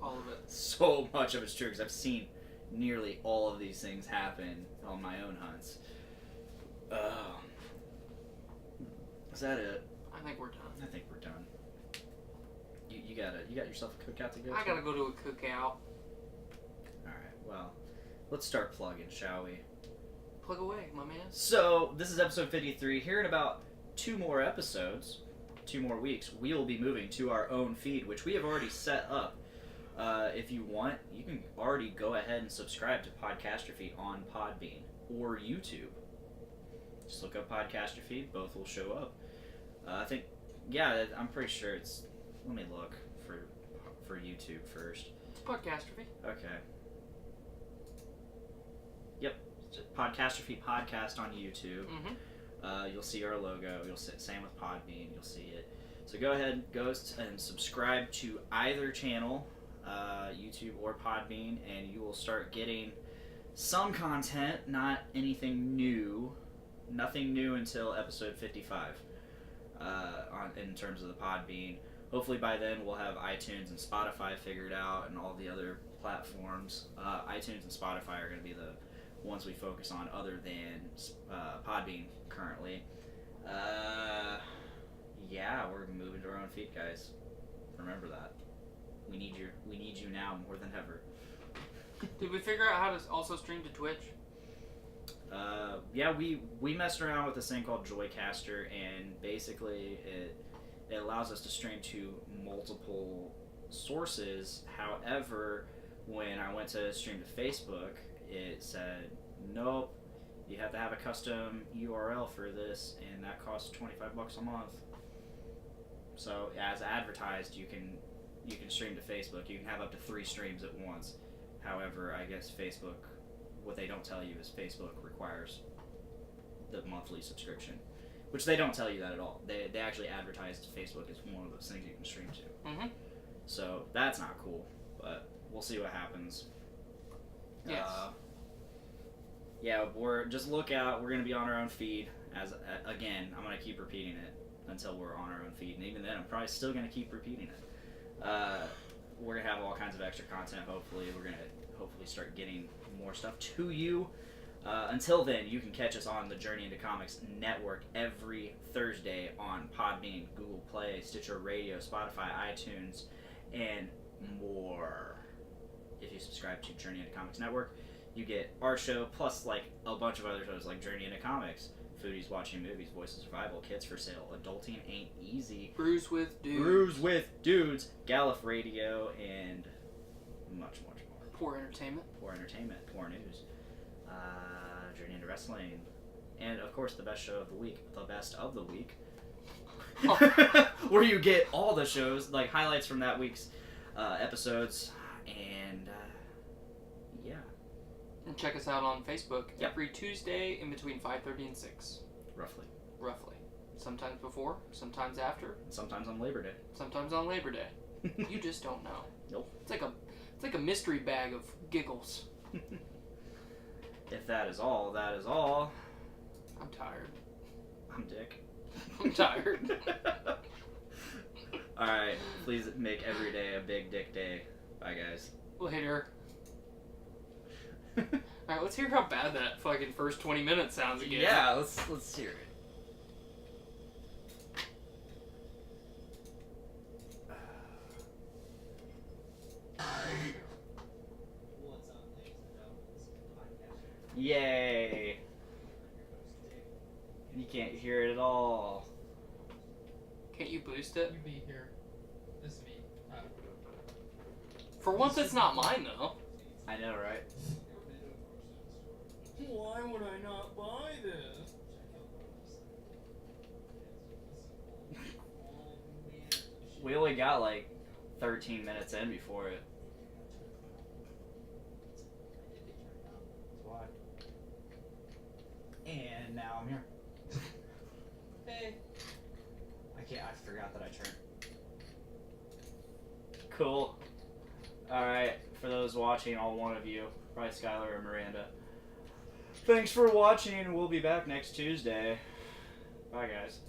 All of it. So much of it's true, because I've seen nearly all of these things happen on my own hunts. Is that it? I think we're done. I think we're done. You got yourself a cookout to go to? I gotta go to a cookout. well, let's start plugging, shall we? Plug away, my man. So, this is episode 53. Here in about 2 more episodes, 2 more weeks, we will be moving to our own feed, which we have already set up. If you want, you can already go ahead and subscribe to Podcastrophe on Podbean or YouTube. Just look up Podcastrophe, both will show up. I think, yeah, I'm pretty sure it's, let me look for YouTube first. It's Podcastrophe. Okay. Yep. Podcastrophe podcast on YouTube. Mm-hmm. You'll see our logo. You'll see, same with Podbean. You'll see it. So go ahead, and subscribe to either channel, YouTube or Podbean, and you will start getting some content. Not anything new. Nothing new until episode 55. In terms of the Podbean. Hopefully by then we'll have iTunes and Spotify figured out, and all the other platforms. iTunes and Spotify are going to be the ones we focus on, other than Podbean currently. Yeah, we're moving to our own feed, guys. Remember that. We need you now more than ever. Did we figure out how to also stream to Twitch? Yeah, we messed around with this thing called Joycaster, and basically it allows us to stream to multiple sources. However, when I went to stream to Facebook, it said, nope, you have to have a custom URL for this, and that costs $25 a month. So as advertised, you can stream to Facebook. You can have up to 3 streams at once. However, I guess Facebook, what they don't tell you is Facebook requires the monthly subscription, which they don't tell you that at all. They actually advertise Facebook as one of those things you can stream to. Mm-hmm. So that's not cool, but we'll see what happens. Yes. Yeah, we're just look out. We're gonna be on our own feed. As again, I'm gonna keep repeating it until we're on our own feed, and even then, I'm probably still gonna keep repeating it. We're gonna have all kinds of extra content. Hopefully, we're gonna start getting more stuff to you. Until then, you can catch us on the Journey into Comics Network every Thursday on Podbean, Google Play, Stitcher Radio, Spotify, iTunes, and more. If you subscribe to Journey into Comics Network, you get our show plus like a bunch of other shows like Journey into Comics, Foodies Watching Movies, Voice of Survival, Kids for Sale, Adulting Ain't Easy, Brews with Dudes, Gallif Radio, and much more. Poor entertainment, poor news, Journey into Wrestling, and of course the best show of the week, where you get all the shows, like highlights from that week's episodes, and yeah. And check us out on Facebook Yep. every Tuesday in between 5:30 and 6. Roughly. Sometimes before, sometimes after, Sometimes on Labor Day. sometimes on Labor Day. You just don't know. Nope. It's like a mystery bag of giggles. If that is all, that is all. I'm tired. I'm Dick. I'm tired. Alright, please make every day a big dick day. Bye, guys. Later. Alright, let's hear how bad that fucking first 20 minutes sounds again. Yeah, let's hear it. Yay! You can't hear it at all. Can't you boost it? You be here. This is me. For once, it's not mine, though. I know, right? Why would I not buy this? We only got like 13 minutes in before it. Why? And now I'm here. Hey. I forgot that I turned. Cool. Alright, for those watching, all one of you, probably Skylar or Miranda, thanks for watching. We'll be back next Tuesday. Bye, guys.